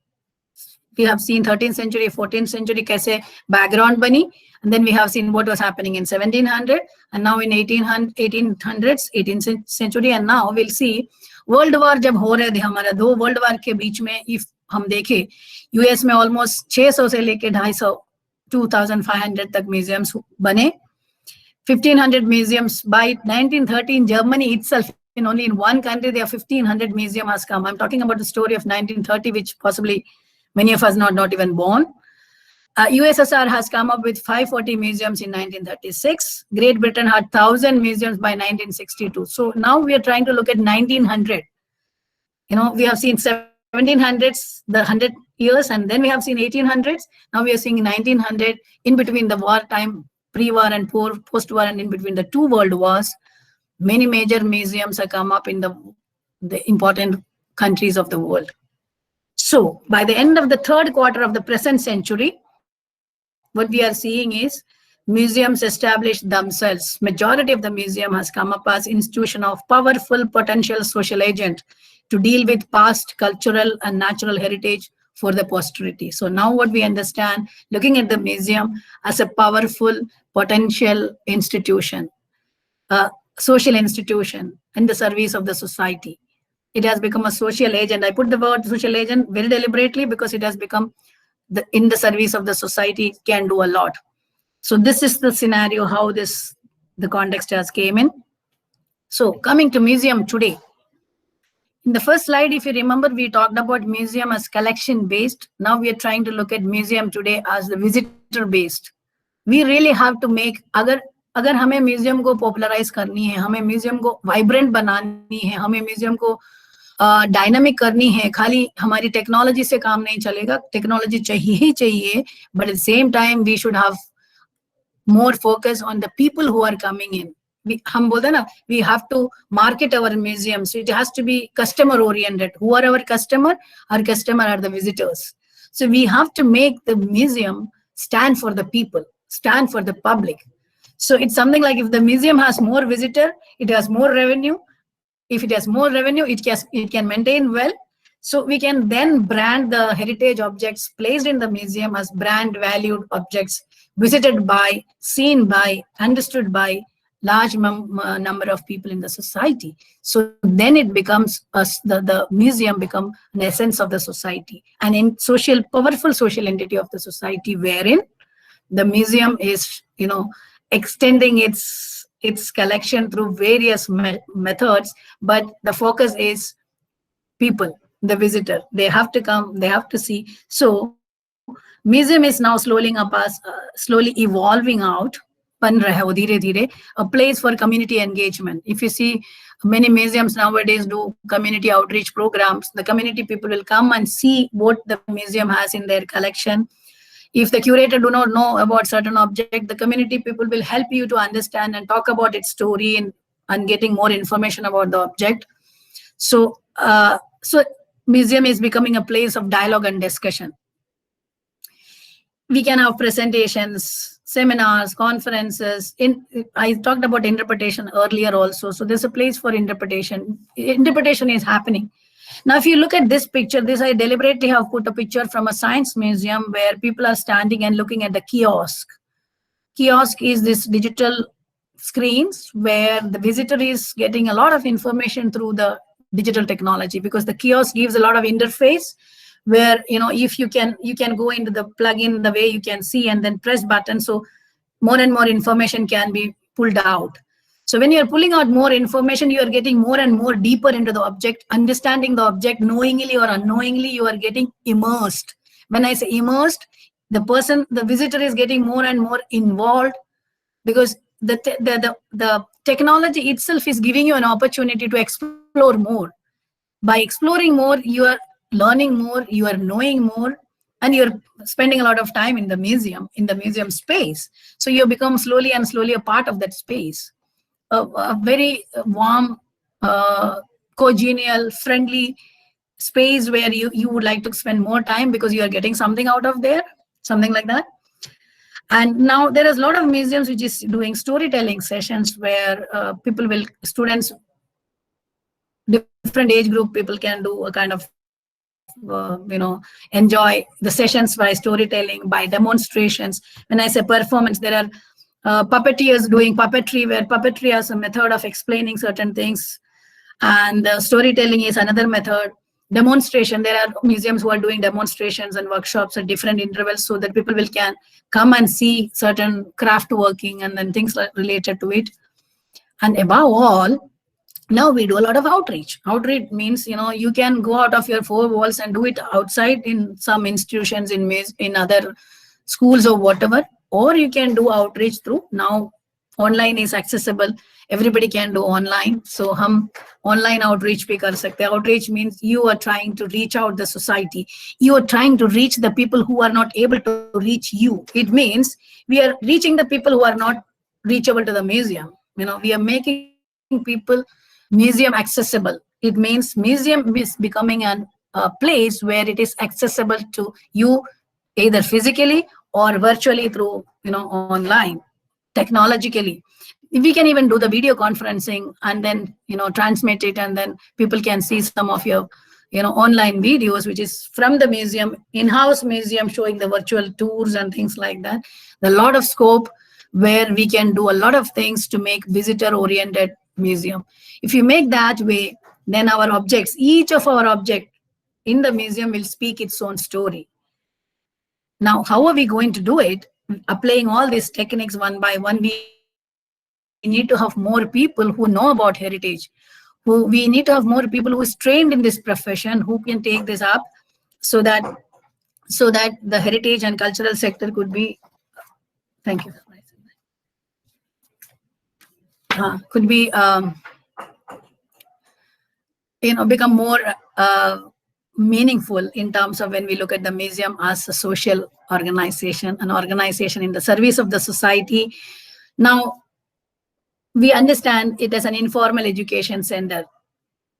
We have seen 13th century, 14th century कैसे background बनी, and then we have seen what was happening in 1700, and now in 1800s, 18th century, and now we'll see world war जब हो रहे थे हमारा, दो world war के बीच में if हम देखें, US में almost 600 से लेके 250, 2500 तक museums बने. 1500 museums by 1913, Germany itself, only in one country, there are 1500 museums has come. I'm talking about the story of 1930, which possibly many of us not even born. USSR has come up with 540 museums in 1936. Great Britain had 1000 museums by 1962. So now we are trying to look at 1900. We have seen 1700s, the 100 years, and then we have seen 1800s. Now we are seeing 1900 in between the wartime, pre-war and post-war, and in between the two world wars. Many major museums have come up in the important countries of the world. So by the end of the third quarter of the present century, what we are seeing is museums establish themselves. Majority of the museum has come up as institution of powerful potential social agent to deal with past cultural and natural heritage for the posterity. So now what we understand, looking at the museum as a powerful potential institution, social institution in the service of the society. It has become a social agent. I put the word social agent very deliberately because it has become in the service of the society, can do a lot. So this is the scenario how the context has came in. So coming to museum today. In the first slide, if you remember, we talked about museum as collection based. Now we are trying to look at museum today as the visitor based. We really have to make, अगर हमें museum को popularise करनी है, हमें museum को vibrant बनानी है, हमें म्यूजियम को डायनामिक करनी है, खाली हमारी टेक्नोलॉजी से काम नहीं चलेगा. टेक्नोलॉजी चाहिए ही चाहिए, but at the same time we should have more focus on the people who are coming in. हम बोलते हैं ना, we have to market our museum, so it has to be customer oriented. Who are our customer? Our customer are the visitors. So we have to make the museum stand for the people, stand for the public. So it's something like if the museum has more visitor, it has more revenue. If it has more revenue, it can maintain well. So we can then brand the heritage objects placed in the museum as brand valued objects, visited by, seen by, understood by, large number of people in the society. So then it becomes the museum become an essence of the society, and in powerful social entity of the society, wherein the museum is, extending its collection through various methods, but the focus is people, the visitor. They have to come, they have to see. So museum is now slowly evolving out, a place for community engagement. If you see, many museums nowadays do community outreach programs. The community people will come and see what the museum has in their collection. If the curator do not know about certain object, the community people will help you to understand and talk about its story and getting more information about the object. So museum is becoming a place of dialogue and discussion. We can have presentations, seminars, conferences. I talked about interpretation earlier also. So there's a place for interpretation. Interpretation is happening. Now, if you look at this picture, I deliberately have put a picture from a science museum where people are standing and looking at the kiosk. Kiosk is this digital screens where the visitor is getting a lot of information through the digital technology, because the kiosk gives a lot of interface where, if you can go into the plugin the way you can see and then press button. So more and more information can be pulled out. So when you're pulling out more information, you are getting more and more deeper into the object, understanding the object knowingly or unknowingly. You are getting immersed. When I say immersed, the visitor is getting more and more involved, because the technology itself is giving you an opportunity to explore more. By exploring more, you are learning more, you are knowing more, and you're spending a lot of time in the museum space. So you become slowly a part of that space. A very warm, congenial, friendly space where you would like to spend more time because you are getting something out of there, something like that. And now there is a lot of museums which is doing storytelling sessions where students, different age group people can do a kind of, enjoy the sessions by storytelling, by demonstrations. When I say performance, there are puppeteers doing puppetry, where puppetry has a method of explaining certain things, and storytelling is another method. Demonstration, there are museums who are doing demonstrations and workshops at different intervals so that people can come and see certain craft working and then things related to it. And above all, now we do a lot of outreach. Outreach means, you can go out of your four walls and do it outside in some institutions, in other schools or whatever, or you can do outreach through, now online is accessible. Everybody can do online. So hum online outreach bhi kar sakte. Outreach means you are trying to reach out the society. You are trying to reach the people who are not able to reach you. It means we are reaching the people who are not reachable to the museum. We are making people museum accessible. It means museum is becoming a place where it is accessible to you, either physically or virtually through, online, technologically. We can even do the video conferencing and then, transmit it, and then people can see some of your, online videos, which is from the museum, in-house museum, showing the virtual tours and things like that. There's a lot of scope where we can do a lot of things to make visitor-oriented museum. If you make that way, then our objects, each of our object in the museum will speak its own story. Now, how are we going to do it? Applying all these techniques one by one, we need to have more people who know about heritage. We need to have more people who is trained in this profession, who can take this up, so that the heritage and cultural sector could be, thank you, could be, become more meaningful in terms of when we look at the museum as a social organization, an organization in the service of the society. Now, we understand it as an informal education center.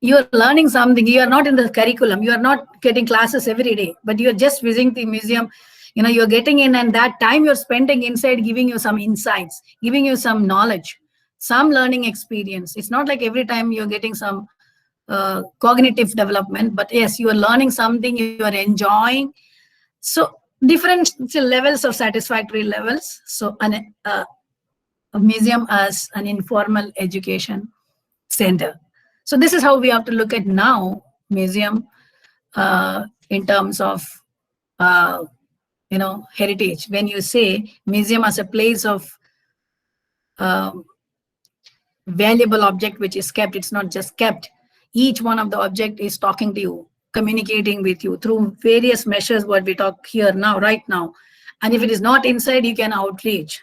You're learning something. You are not in the curriculum. You are not getting classes every day, but you're just visiting the museum. You're getting in, and that time you're spending inside giving you some insights, giving you some knowledge, some learning experience. It's not like every time you're getting some cognitive development, but yes, you are learning something, you are enjoying. So different levels of satisfactory levels. So a museum as an informal education center. So this is how we have to look at now museum in terms of heritage. When you say museum as a place of valuable object which is kept, it's not just kept. Each one of the object is talking to you, communicating with you through various measures what we talk here now, right now. And if it is not inside, you can outreach.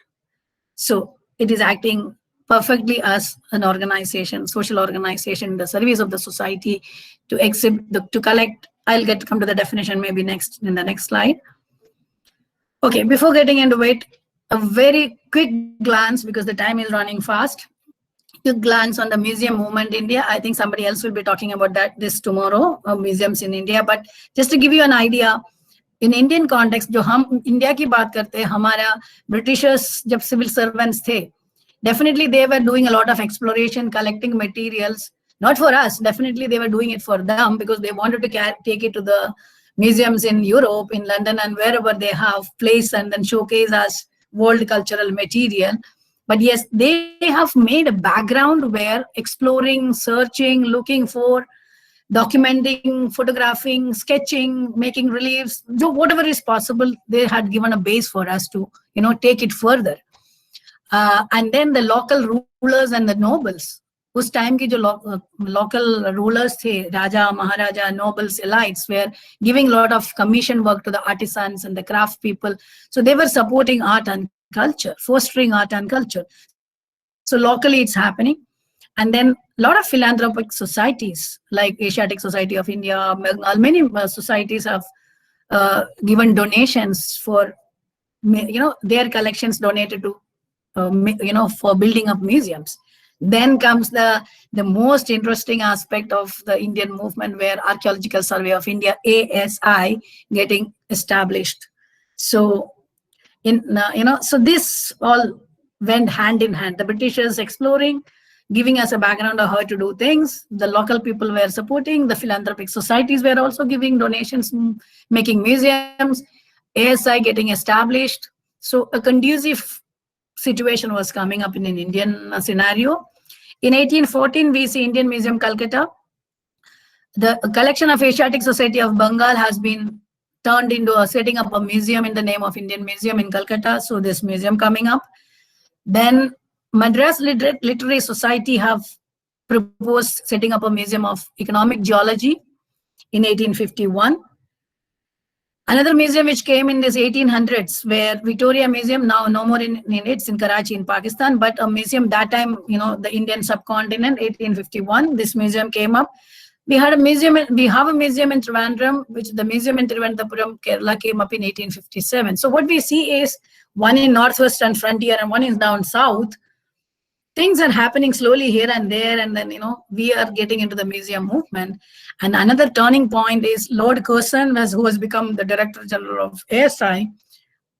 So it is acting perfectly as an organization, social organization in the service of the society to exhibit, to collect. I'll come to the definition maybe in the next slide. Okay, before getting into it, a very quick glance, because the time is running fast. Quick glance on the museum movement in India. I think somebody else will be talking about this tomorrow, museums in India. But just to give you an idea, in Indian context, जो हम India की बात करते हैं, हमारा Britishers जब civil servants थे, definitely they were doing a lot of exploration, collecting materials. Not for us, definitely they were doing it for them because they wanted to take it to the museums in Europe, in London, and wherever they have place and then showcase as world cultural material. But yes, they have made a background where exploring, searching, looking for, documenting, photographing, sketching, making reliefs, whatever is possible, they had given a base for us to, take it further. And then the local rulers and the nobles, उस time की जो local rulers थे, Raja, Maharaja, nobles, elites, were giving a lot of commission work to the artisans and the craft people. So they were supporting art and culture, fostering art and culture. So locally it's happening. And then a lot of philanthropic societies like Asiatic Society of India, many societies have given donations for, their collections donated to, for building up museums. Then comes the most interesting aspect of the Indian movement, where Archaeological Survey of India, ASI, getting established. So, so this all went hand in hand. The Britishers exploring, giving us a background of how to do things. The local people were supporting. The philanthropic societies were also giving donations, making museums. ASI getting established. So a conducive situation was coming up in an Indian scenario. In 1814, we see Indian Museum, Calcutta. The collection of Asiatic Society of Bengal has been turned into setting up a museum in the name of Indian Museum in Calcutta. So this museum coming up. Then Madras Literary Society have proposed setting up a museum of economic geology in 1851. Another museum which came in this 1800s, where Victoria Museum, now no more in it's in Karachi in Pakistan, but a museum that time, the Indian subcontinent, 1851, this museum came up. We have a museum in Trivandrum, which the museum in Trivandrum, Kerala, came up in 1857. So what we see is one in northwestern frontier and one is down south. Things are happening slowly here and there, and then we are getting into the museum movement. And another turning point is Lord Curzon, who has become the Director General of ASI.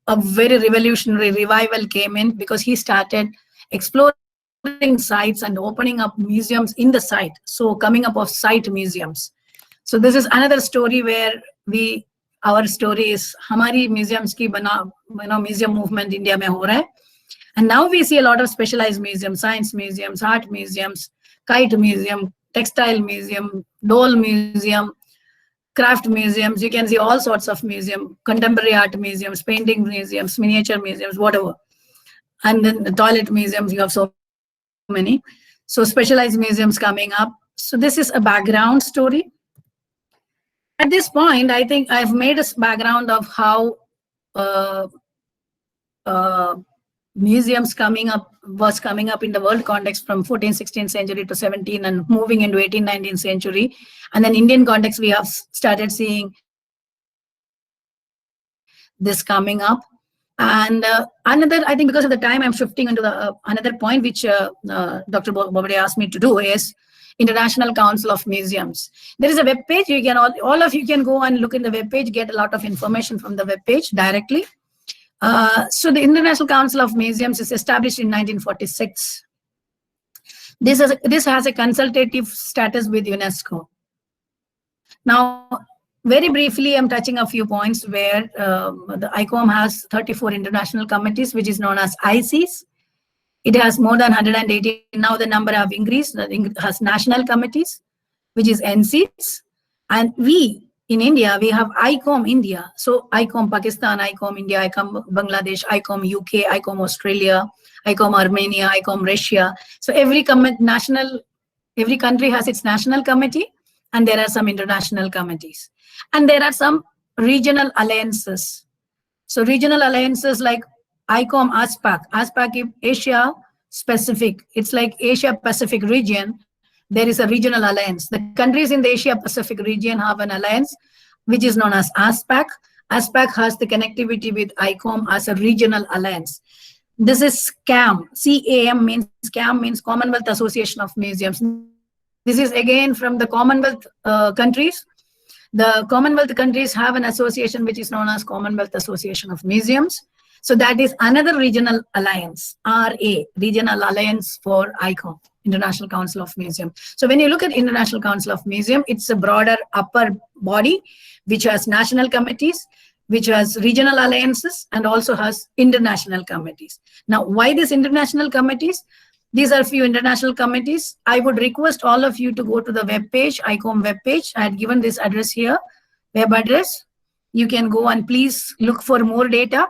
A very revolutionary revival came in because he started exploring sites and opening up museums in the site. So coming up of site museums. So this is another story where our story is Hamari museums ki museum movement India mein ho raha hai. And now we see a lot of specialized museums, science museums, art museums, kite museum, textile museum, doll museum, craft museums. You can see all sorts of museums, contemporary art museums, painting museums, miniature museums, whatever. And then the toilet museums, you have so many. So specialized museums coming up. So this is a background story. At this point, I think I've made a background of how museums was coming up in the world context from 14th, 16th century to 17th and moving into 18th, 19th century. And then Indian context, we have started seeing this coming up. And another, I think because of the time, I'm shifting into the another point which Dr. Bobade asked me to do is International Council of Museums. There is a web page. You can all of you can go and look in the web page, get a lot of information from the web page directly. So the International Council of Museums is established in 1946. This has a consultative status with UNESCO. Now, very briefly, I'm touching a few points where the ICOM has 34 international committees, which is known as ICs. It has more than 180. Now the number have increased. It has national committees, which is NCs. And we, in India, we have ICOM India. So ICOM Pakistan, ICOM India, ICOM Bangladesh, ICOM UK, ICOM Australia, ICOM Armenia, ICOM Russia. So every country has its national committee, and there are some international committees. And there are some regional alliances. So regional alliances like ICOM ASPAC. ASPAC is Asia Pacific. It's like Asia Pacific region. There is a regional alliance. The countries in the Asia Pacific region have an alliance, which is known as ASPAC. ASPAC has the connectivity with ICOM as a regional alliance. This is CAM. CAM means Commonwealth Association of Museums. This is again from the Commonwealth countries. The Commonwealth countries have an association which is known as Commonwealth Association of Museums. So that is another regional alliance, RA, Regional Alliance for ICOM, International Council of Museum. So when you look at International Council of Museum, it's a broader upper body which has national committees, which has regional alliances, and also has international committees. Now, why these international committees? These are few international committees. I would request all of you to go to the web page, ICOM web page. I had given this address here, web address. You can go and please look for more data,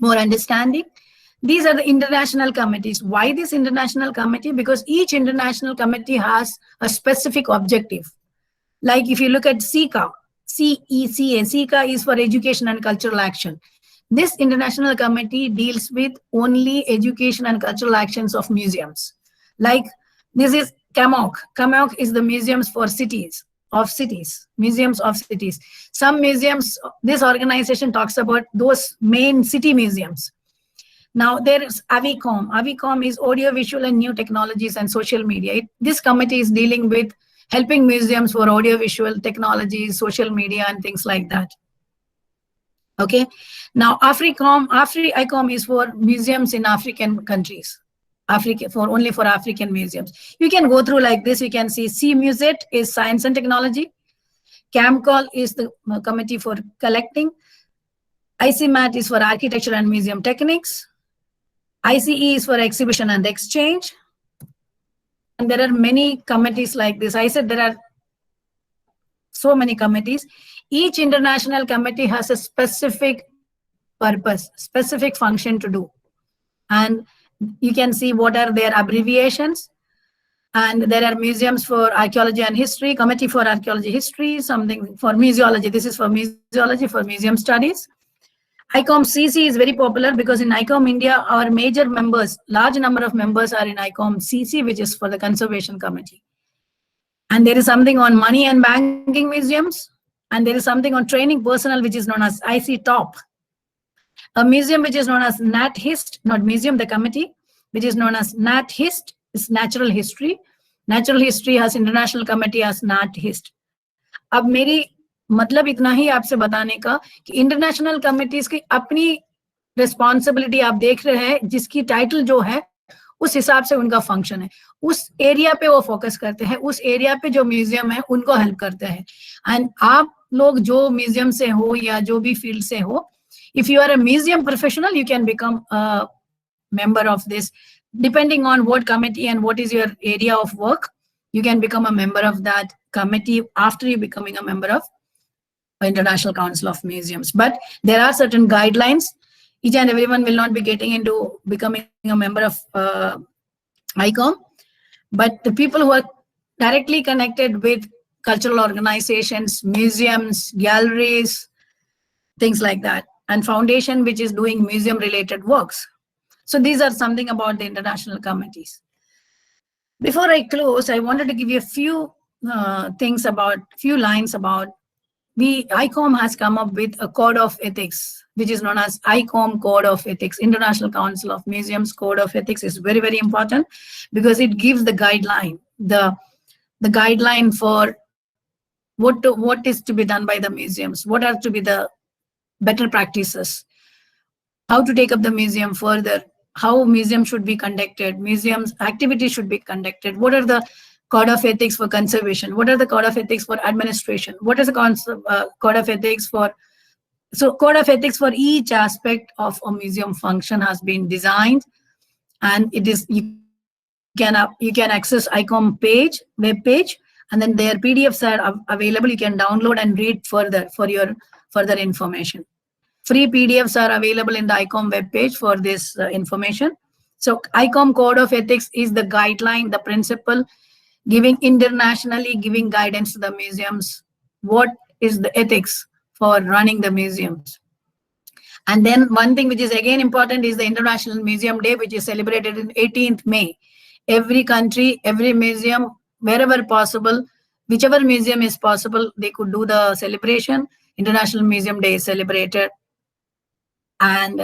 more understanding. These are the international committees. Why this international committee? Because each international committee has a specific objective. Like if you look at CECA, CECA, CECA is for Education and Cultural Action. This international committee deals with only education and cultural actions of museums. Like this is CAMOC. CAMOC is the museums for cities, museums of cities. Some museums, this organization talks about those main city museums. Now there is AVICOM. AVICOM is audiovisual and new technologies and social media. This committee is dealing with helping museums for audiovisual technologies, social media, and things like that. Okay. Now AFRICOM is for museums in African countries. Only for African museums. You can go through like this. You can see CMUSET is science and technology. CAMCOL is the committee for collecting. ICMAT is for architecture and museum techniques. ICE is for exhibition and exchange. And there are many committees like this. I said there are so many committees. Each international committee has a specific purpose, specific function to do. And you can see what are their abbreviations. And there are museums for archaeology and history, committee for archaeology history, something for museology. This is for museology, for museum studies. ICOM CC is very popular because in ICOM India, our major members, large number of members are in ICOM CC, which is for the conservation committee. And there is something on money and banking museums. And there is something on training personnel, which is known as IC Top. A museum which is known as NatHist, not museum, the committee, which is known as NatHist, is natural history. Natural history has international committee as NatHist. अब मेरी मतलब इतना ही आपसे बताने का कि international committees की अपनी रिस्पॉन्सिबिलिटी आप देख रहे हैं, जिसकी टाइटल जो है उस हिसाब से उनका फंक्शन है, उस एरिया पे वो फोकस करते हैं, उस एरिया पे जो म्यूजियम है उनको हेल्प करते हैं. एंड आप लोग जो म्यूजियम से हो या जो भी फील्ड से हो, if you are a museum professional, you can become a member of this. Depending on what committee and what is your area of work, you can become a member of that committee after you becoming a member of International Council of Museums. But there are certain guidelines. Each and everyone will not be getting into becoming a member of ICOM. But the people who are directly connected with cultural organizations, museums, galleries, things like that, and foundation which is doing museum related works. So these are something about the international committees. Before I close, I wanted to give you a few lines about ICOM has come up with a code of ethics, which is known as ICOM Code of Ethics. International Council of Museums Code of Ethics is very, very important because it gives the guideline, the guideline for what is to be done by the museums, what are to be the better practices, how to take up the museum further, how museum should be conducted, museums activities should be conducted, what are the code of ethics for conservation, what are the code of ethics for administration, what is the code of ethics for, so code of ethics for each aspect of a museum function has been designed and it is you can access ICOM page, web page, and then their PDFs are available. You can download and read further for your further information. Free PDFs are available in the ICOM web page for this information. So ICOM Code of Ethics is the guideline, the principle, internationally giving guidance to the museums. What is the ethics for running the museums? And then one thing which is again important is the International Museum Day, which is celebrated in 18th May. Every country, every museum, wherever possible, whichever museum is possible, they could do the celebration. International Museum Day is celebrated. And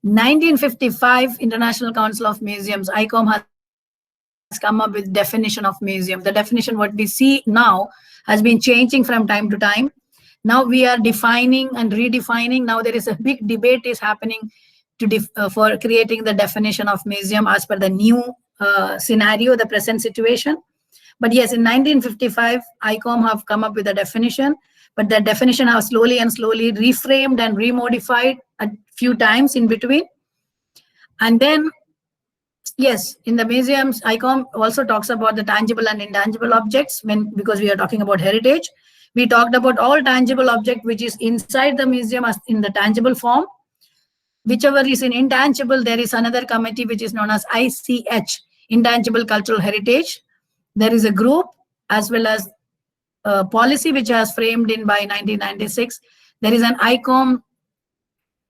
1955 International Council of Museums, ICOM has come up with definition of museum. The definition what we see now has been changing from time to time. Now we are defining and redefining. Now there is a big debate is happening for creating the definition of museum as per the new scenario, the present situation. But yes, in 1955, ICOM have come up with a definition, but the definition has slowly and slowly reframed and remodified a few times in between. And then, yes, in the museums, ICOM also talks about the tangible and intangible objects because we are talking about heritage. We talked about all tangible object which is inside the museum as in the tangible form. Whichever is in intangible, there is another committee which is known as ICH, Intangible Cultural Heritage. There is a group as well as a policy which was framed in by 1996. There is an ICOM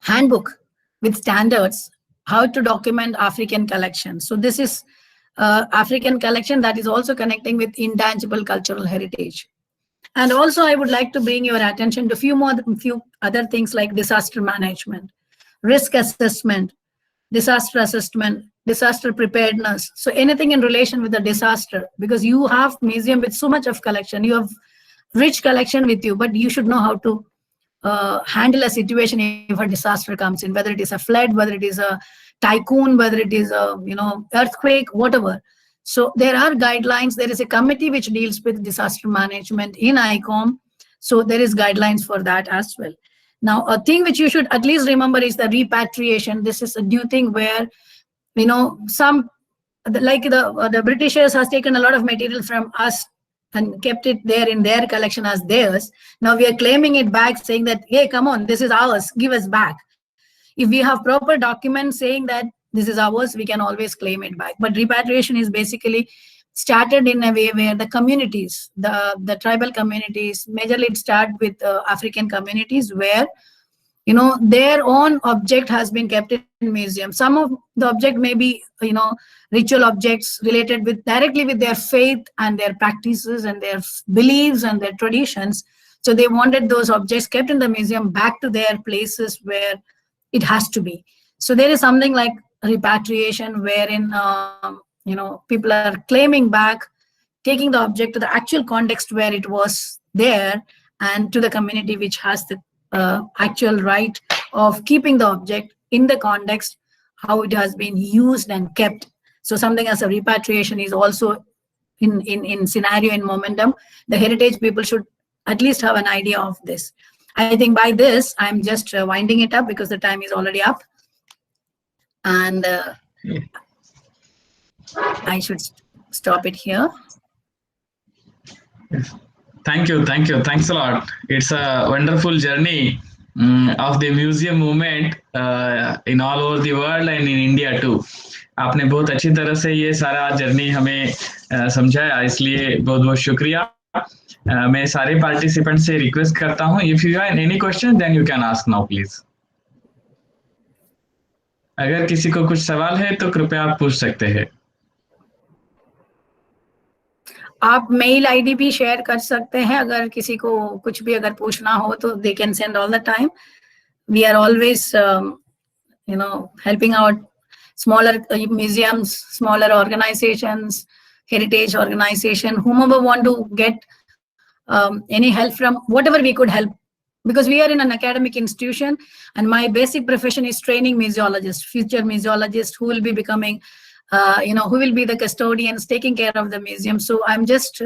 handbook with standards how to document African collection. So this is African collection that is also connecting with intangible cultural heritage. And also I would like to bring your attention to few other things like disaster management, risk assessment, disaster assessment, disaster preparedness. So anything in relation with the disaster, because you have museum with so much of collection, you have rich collection with you, but you should know how to handle a situation if a disaster comes in, whether it is a flood, whether it is a typhoon, whether it is a earthquake, whatever. So there are guidelines. There is a committee which deals with disaster management in ICOM. So there is guidelines for that as well. Now, a thing which you should at least remember is the repatriation. This is a new thing where, some, like the Britishers has taken a lot of material from us and kept it there in their collection as theirs. Now we are claiming it back, saying that, hey, come on, this is ours, give us back. If we have proper documents saying that this is ours, we can always claim it back. But repatriation is basically started in a way where the communities, the tribal communities, majorly it started with African communities where, their own object has been kept in museum. Some of the object may be, ritual objects related directly with their faith and their practices and their beliefs and their traditions. So they wanted those objects kept in the museum back to their places where it has to be. So there is something like repatriation wherein, people are claiming back, taking the object to the actual context where it was there and to the community which has the actual right of keeping the object in the context, how it has been used and kept. So something as a repatriation is also in scenario and momentum. The heritage people should at least have an idea of this. I think by this, I'm just winding it up because the time is already up. And I should stop it here. Thank you. Thanks a lot. It's a wonderful journey of the museum movement in all over the world and in India too. आपने बहुत अच्छी तरह से ये सारा journey हमें समझाया, इसलिए बहुत बहुत शुक्रिया। मैं सारे पार्टिसिपेंट से रिक्वेस्ट करता हूँ, if you have any question then you can ask now please. अगर किसी को कुछ सवाल है तो कृपया आप पूछ सकते हैं। आप मेल आईडी भी शेयर कर सकते हैं, अगर किसी को कुछ भी अगर पूछना हो तो they can send all the time. We are always helping out smaller museums, smaller organizations, heritage organization, whomever want to get any help from, whatever we could help. Because we are in an academic institution and my basic profession is training museologists, future museologists who will be becoming, who will be the custodians taking care of the museum. So I'm just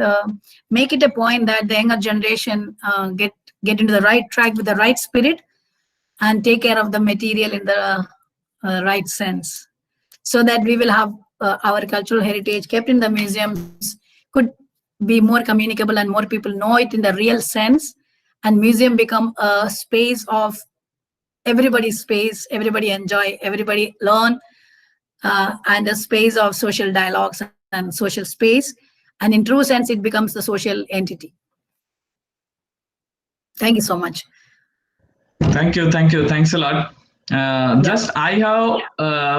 make it a point that the younger generation get into the right track with the right spirit and take care of the material in the right sense. so that we will have our cultural heritage kept in the museums, could be more communicable and more people know it in the real sense, and museum become a space of everybody's space, everybody enjoy, everybody learn, and a space of social dialogues and social space. And in true sense, it becomes the social entity. Thank you so much. Thank you. Thanks a lot. Just I have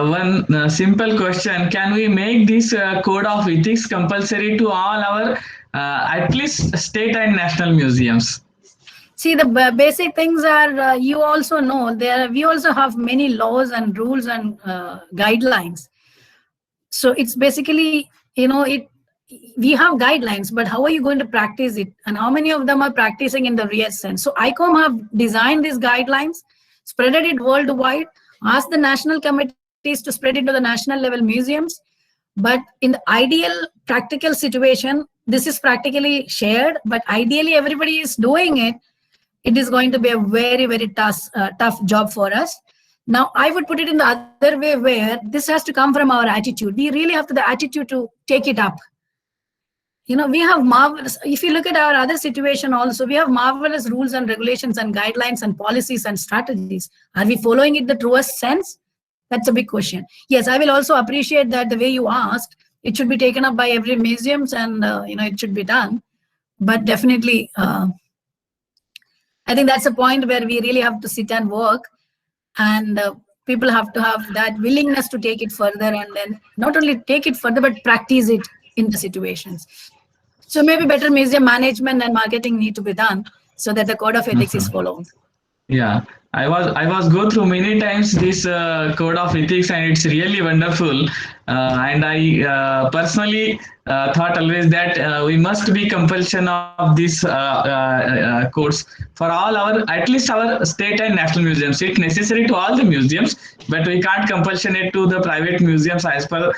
one simple question. Can we make this code of ethics compulsory to all our at least state and national museums? See, the basic things are, you also know, we also have many laws and rules and guidelines. So it's basically, we have guidelines, but how are you going to practice it? And how many of them are practicing in the real sense? So ICOM have designed these guidelines, spread it worldwide, asked the national committees to spread it to the national level museums. But in the ideal practical situation, this is practically shared, but ideally everybody is doing it. It is going to be a very, very tough job for us. Now, I would put it in the other way, where this has to come from our attitude. We really have the attitude to take it up. We have marvelous, if you look at our other situation also, we have marvelous rules and regulations and guidelines and policies and strategies. Are we following it the truest sense? That's a big question. Yes, I will also appreciate that the way you asked, it should be taken up by every museums, and it should be done. But definitely, I think that's a point where we really have to sit and work, and people have to have that willingness to take it further, and then not only take it further, but practice it in the situations. So maybe better museum management and marketing need to be done so that the code of ethics is followed. Yeah, I was go through many times this code of ethics, and it's really wonderful. And I personally thought always that we must be compulsion of this codes for all our, at least our state and national museums. It's necessary to all the museums, but we can't compulsion it to the private museums as per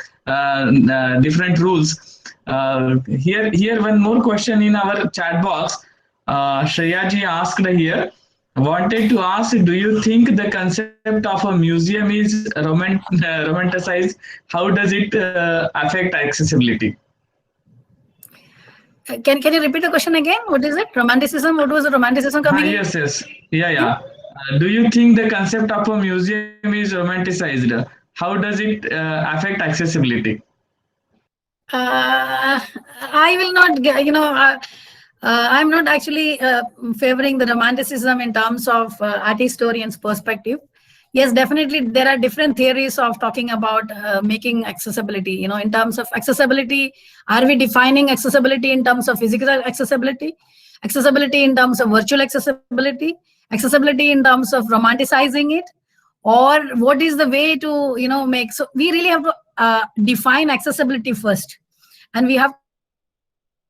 different rules. Here one more question in our chat box. Shreya ji asked here, wanted to ask, do you think the concept of a museum is romanticized? How does it affect accessibility? Can you repeat the question again? What is it? Romanticism? What was the romanticism coming? Yes. Yeah. Do you think the concept of a museum is romanticized? How does it affect accessibility? I will not, I'm not actually favoring the romanticism in terms of art historians' perspective. Yes, definitely there are different theories of talking about making accessibility. In terms of accessibility, are we defining accessibility in terms of physical accessibility, accessibility in terms of virtual accessibility, accessibility in terms of romanticizing it, or what is the way to make? So we really have to define accessibility first, and we have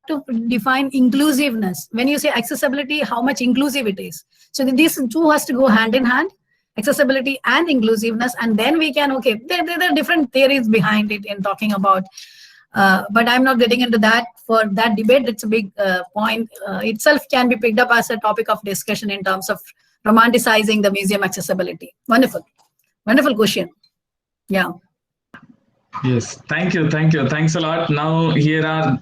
to define inclusiveness. When you say accessibility, how much inclusive it is. So these two has to go hand in hand, accessibility and inclusiveness, and then we can, there are different theories behind it in talking about, but I'm not getting into that. For that debate, it's a big point. Itself can be picked up as a topic of discussion in terms of romanticizing the museum accessibility. Wonderful question. Yeah. Yes, thank you. Thanks a lot. Now here are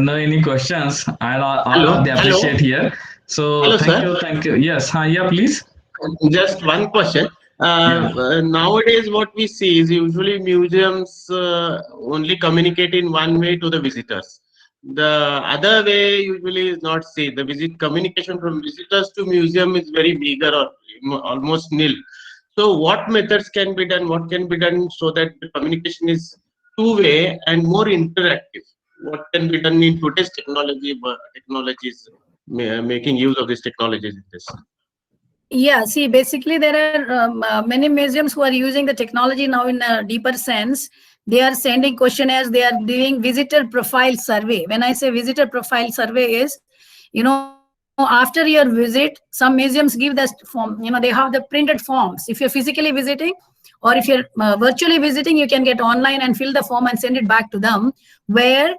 no any questions. I'll appreciate here. So hello, thank you. Yes, yeah, please. Just one question. Nowadays, what we see is usually museums only communicate in one way to the visitors. The other way usually is not seen. The communication from visitors to museum is very meager or almost nil. So what methods can be done? What can be done so that the communication is two-way and more interactive? What can be done in today's technologies, making use of these technologies in this? Yeah, see, basically there are many museums who are using the technology now in a deeper sense. They are sending questionnaires. They are doing visitor profile survey. When I say visitor profile survey is, after your visit, some museums give this form, they have the printed forms. If you're physically visiting or if you're virtually visiting, you can get online and fill the form and send it back to them, where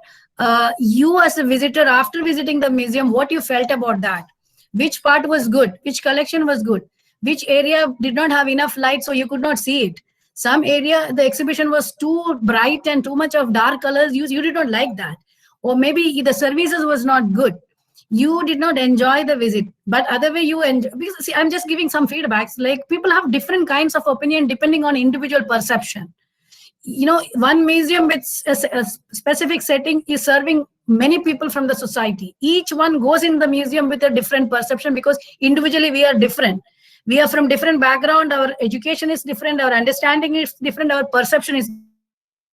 you as a visitor, after visiting the museum, what you felt about that, which part was good, which collection was good, which area did not have enough light so you could not see it. Some area, the exhibition was too bright and too much of dark colors. You did not like that. Or maybe the services was not good. You did not enjoy the visit, but other way you enjoy. Because see, I'm just giving some feedbacks. Like people have different kinds of opinion depending on individual perception. You know, one museum with a specific setting is serving many people from the society. Each one goes in the museum with a different perception because individually we are different. We are from different background. Our education is different. Our understanding is different. Our perception is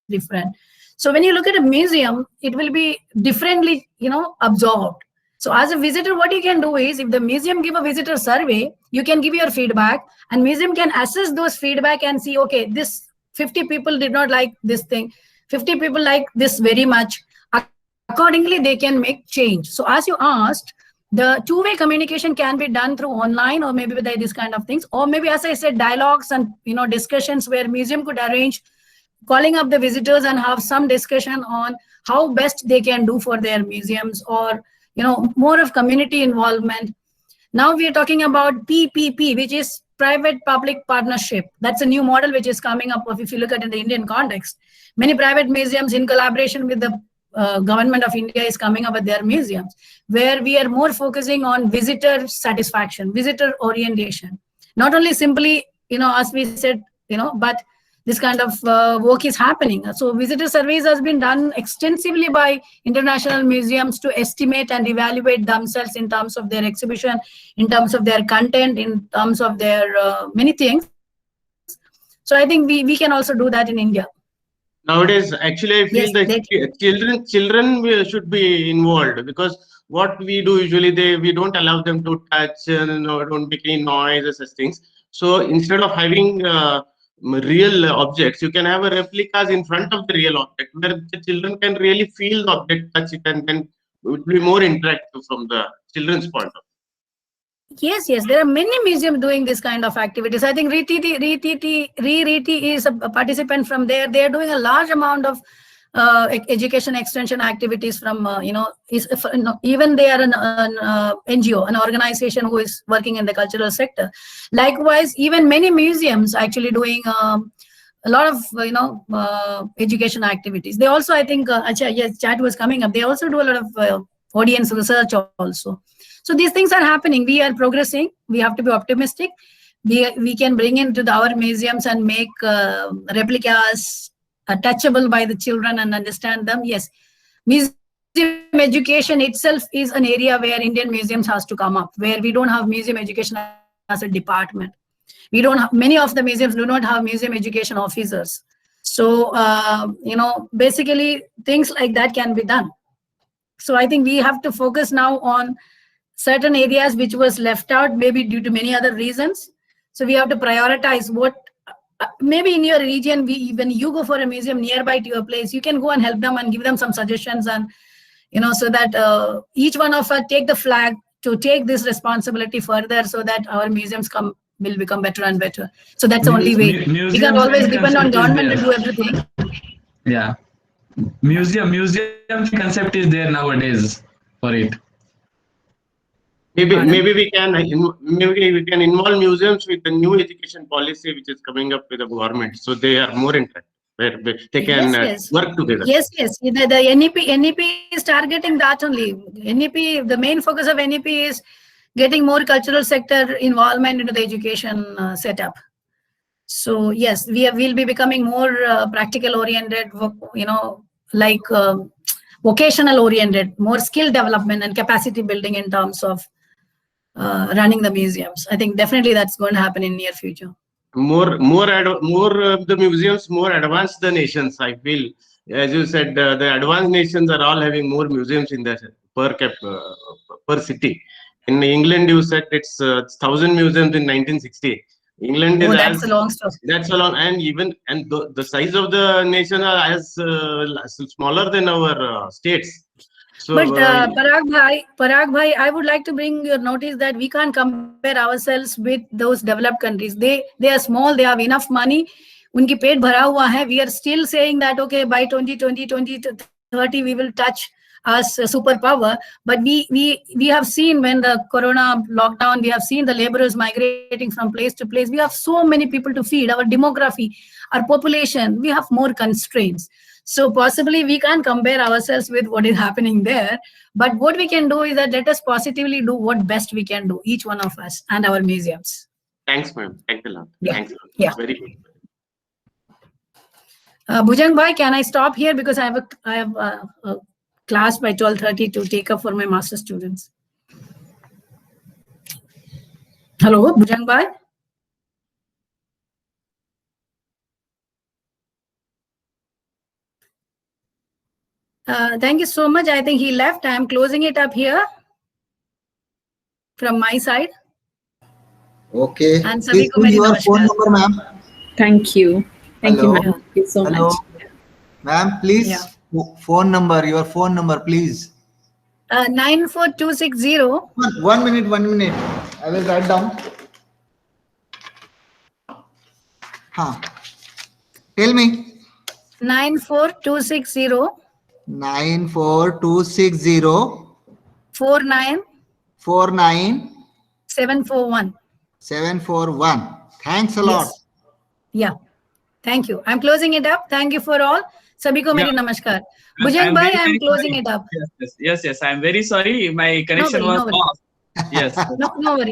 different. So when you look at a museum, it will be differently, you know, absorbed. So as a visitor, what you can do is, if the museum give a visitor survey, you can give your feedback, and museum can assess those feedback and see, okay, this 50 people did not like this thing. 50 people like this very much. Accordingly, they can make change. So as you asked, the two-way communication can be done through online or maybe with this kind of things, or maybe, as I said, dialogues and, you know, discussions where museum could arrange calling up the visitors and have some discussion on how best they can do for their museums, or, you know, more of community involvement. Now we are talking about PPP, which is private-public partnership. That's a new model which is coming up. If you look at it in the Indian context, many private museums in collaboration with the government of India is coming up with their museums, where we are more focusing on visitor satisfaction, visitor orientation. Not only simply, you know, as we said, you know, but this kind of work is happening. So visitor surveys has been done extensively by international museums to estimate and evaluate themselves in terms of their exhibition, in terms of their content, in terms of their many things. So I think we can also do that in India. Nowadays, actually, I feel that children should be involved, because what we do usually, we don't allow them to touch and don't make any noise or such things. So instead of having real objects, you can have a replicas in front of the real object, where the children can really feel the object, touch it, and then it will be more interactive from the children's point of view. Yes, there are many museums doing this kind of activities. I think ReTT is a participant from there. They are doing a large amount of education extension activities from, even they are an NGO, an organization who is working in the cultural sector. Likewise, even many museums actually doing a lot of, education activities. They also, I think, yes, chat was coming up. They also do a lot of audience research also. So these things are happening. We are progressing. We have to be optimistic. We can bring into our museums and make replicas touchable by the children and understand them. Yes, museum education itself is an area where Indian museums has to come up, where we don't have museum education as a department. We don't have, many of the museums do not have museum education officers. So, basically things like that can be done. So I think we have to focus now on certain areas which was left out, maybe due to many other reasons. So we have to prioritize what, maybe in your region, when you go for a museum nearby to your place, you can go and help them and give them some suggestions, and, so that each one of us take the flag to take this responsibility further, so that our museums will become better and better. So that's the only way. We can always depend on government to do everything. Yeah. Museum concept is there nowadays for it. Maybe we can involve museums with the new education policy which is coming up with the government, so they are more interested, where they can work together. Yes. The NEP is targeting that only. NEP, the main focus of NEP is getting more cultural sector involvement into the education setup. So yes, we'll be becoming more practical oriented, vocational oriented, more skill development and capacity building in terms of running the museums. I think definitely that's going to happen in near future. More of the museums, more advanced the nations, I feel. As you said, the advanced nations are all having more museums in their per city. In England, you said it's 1,000 museums in 1960. England is that's a long story. That's a long, and the size of the nation are as smaller than our states. So, but Parag Bhai, I would like to bring your notice that we can't compare ourselves with those developed countries. They are small. They have enough money. Unki pet bhara hua hai. We are still saying that, okay, by 2020, 30 we will touch as a superpower, but we have seen when the corona lockdown, we have seen the laborers migrating from place to place. We have so many people to feed. Our demography, our population, we have more constraints. So possibly we can't compare ourselves with what is happening there. But what we can do is that let us positively do what best we can do, each one of us and our museums. Thanks, ma'am. Thanks a lot. Yeah. Thanks a lot. Yeah. Very good. Bhujang bhai, can I stop here because I have a class by 12:30 to take up for my master students. Hello, Bhujang bhai. Thank you so much. I think he left. I am closing it up here from my side. Okay. And Please Sabhi ko give meri your namaskar. phone number, ma'am. Thank you. Thank you, Hello. ma'am. Thank you so Hello. much. Ma'am, please. Yeah. Phone number. Your phone number, please. 94260. 1 minute. 1 minute. I will write down. Tell me. 94260 94260 49 49 741. 741. Thanks a lot. Yes. Yeah. Thank you. I'm closing it up. Thank you for all. Sabhi ko meri Yeah. namaskar. I'm Bhujang bhai, very, I'm very closing sorry. it up. Yes. I'm very sorry. My connection worry, was no worry. off. Yes.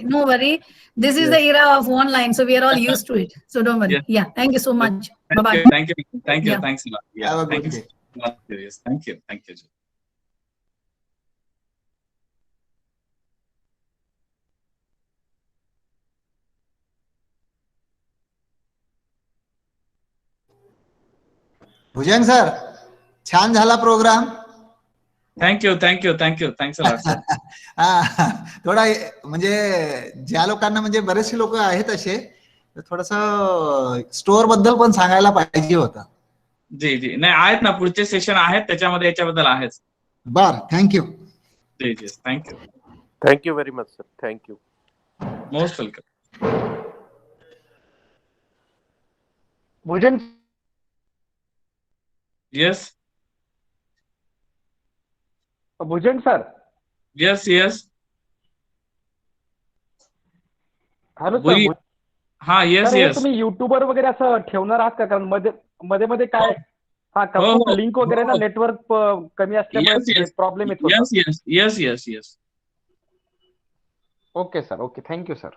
No worry. This is the era of online, so we are all used to it. So don't worry. Yes. Yeah. Thank you so much. Bye-bye. Thank you. Yeah. Thanks a lot. Yeah. Have a Thank good you day. so much. Yes. Thank you. Bhujang sir, छान झाला programme. Thank you. Thanks a lot, sir. थोडा म्हणजे ज्या लोकांना म्हणजे बरेचसे लोक आहेत असे, थोडस स्टोअर बद्दल पण सांगायला पाहिजे होतं. जी नाही आहेत ना, पुढचे सेशन आहेत त्याच्यामध्ये याच्याबद्दल आहेच. बर, thank you. Ji thank you. Thank you very much, sir. Thank you. Most welcome. Bhujan, Yes. Bhujan sir. Yes. Hello बोलिए. सर. हाँ. सर हे Yes. तुम्ही युट्यूबवर वगैरे असं ठेवणार आहात का? कारण मध्ये काय हा खूप लिंक वगैरे ना नेटवर्क कमी असल्यामुळे प्रॉब्लेम येत होता. Yes. Okay sir. Okay. Thank you sir.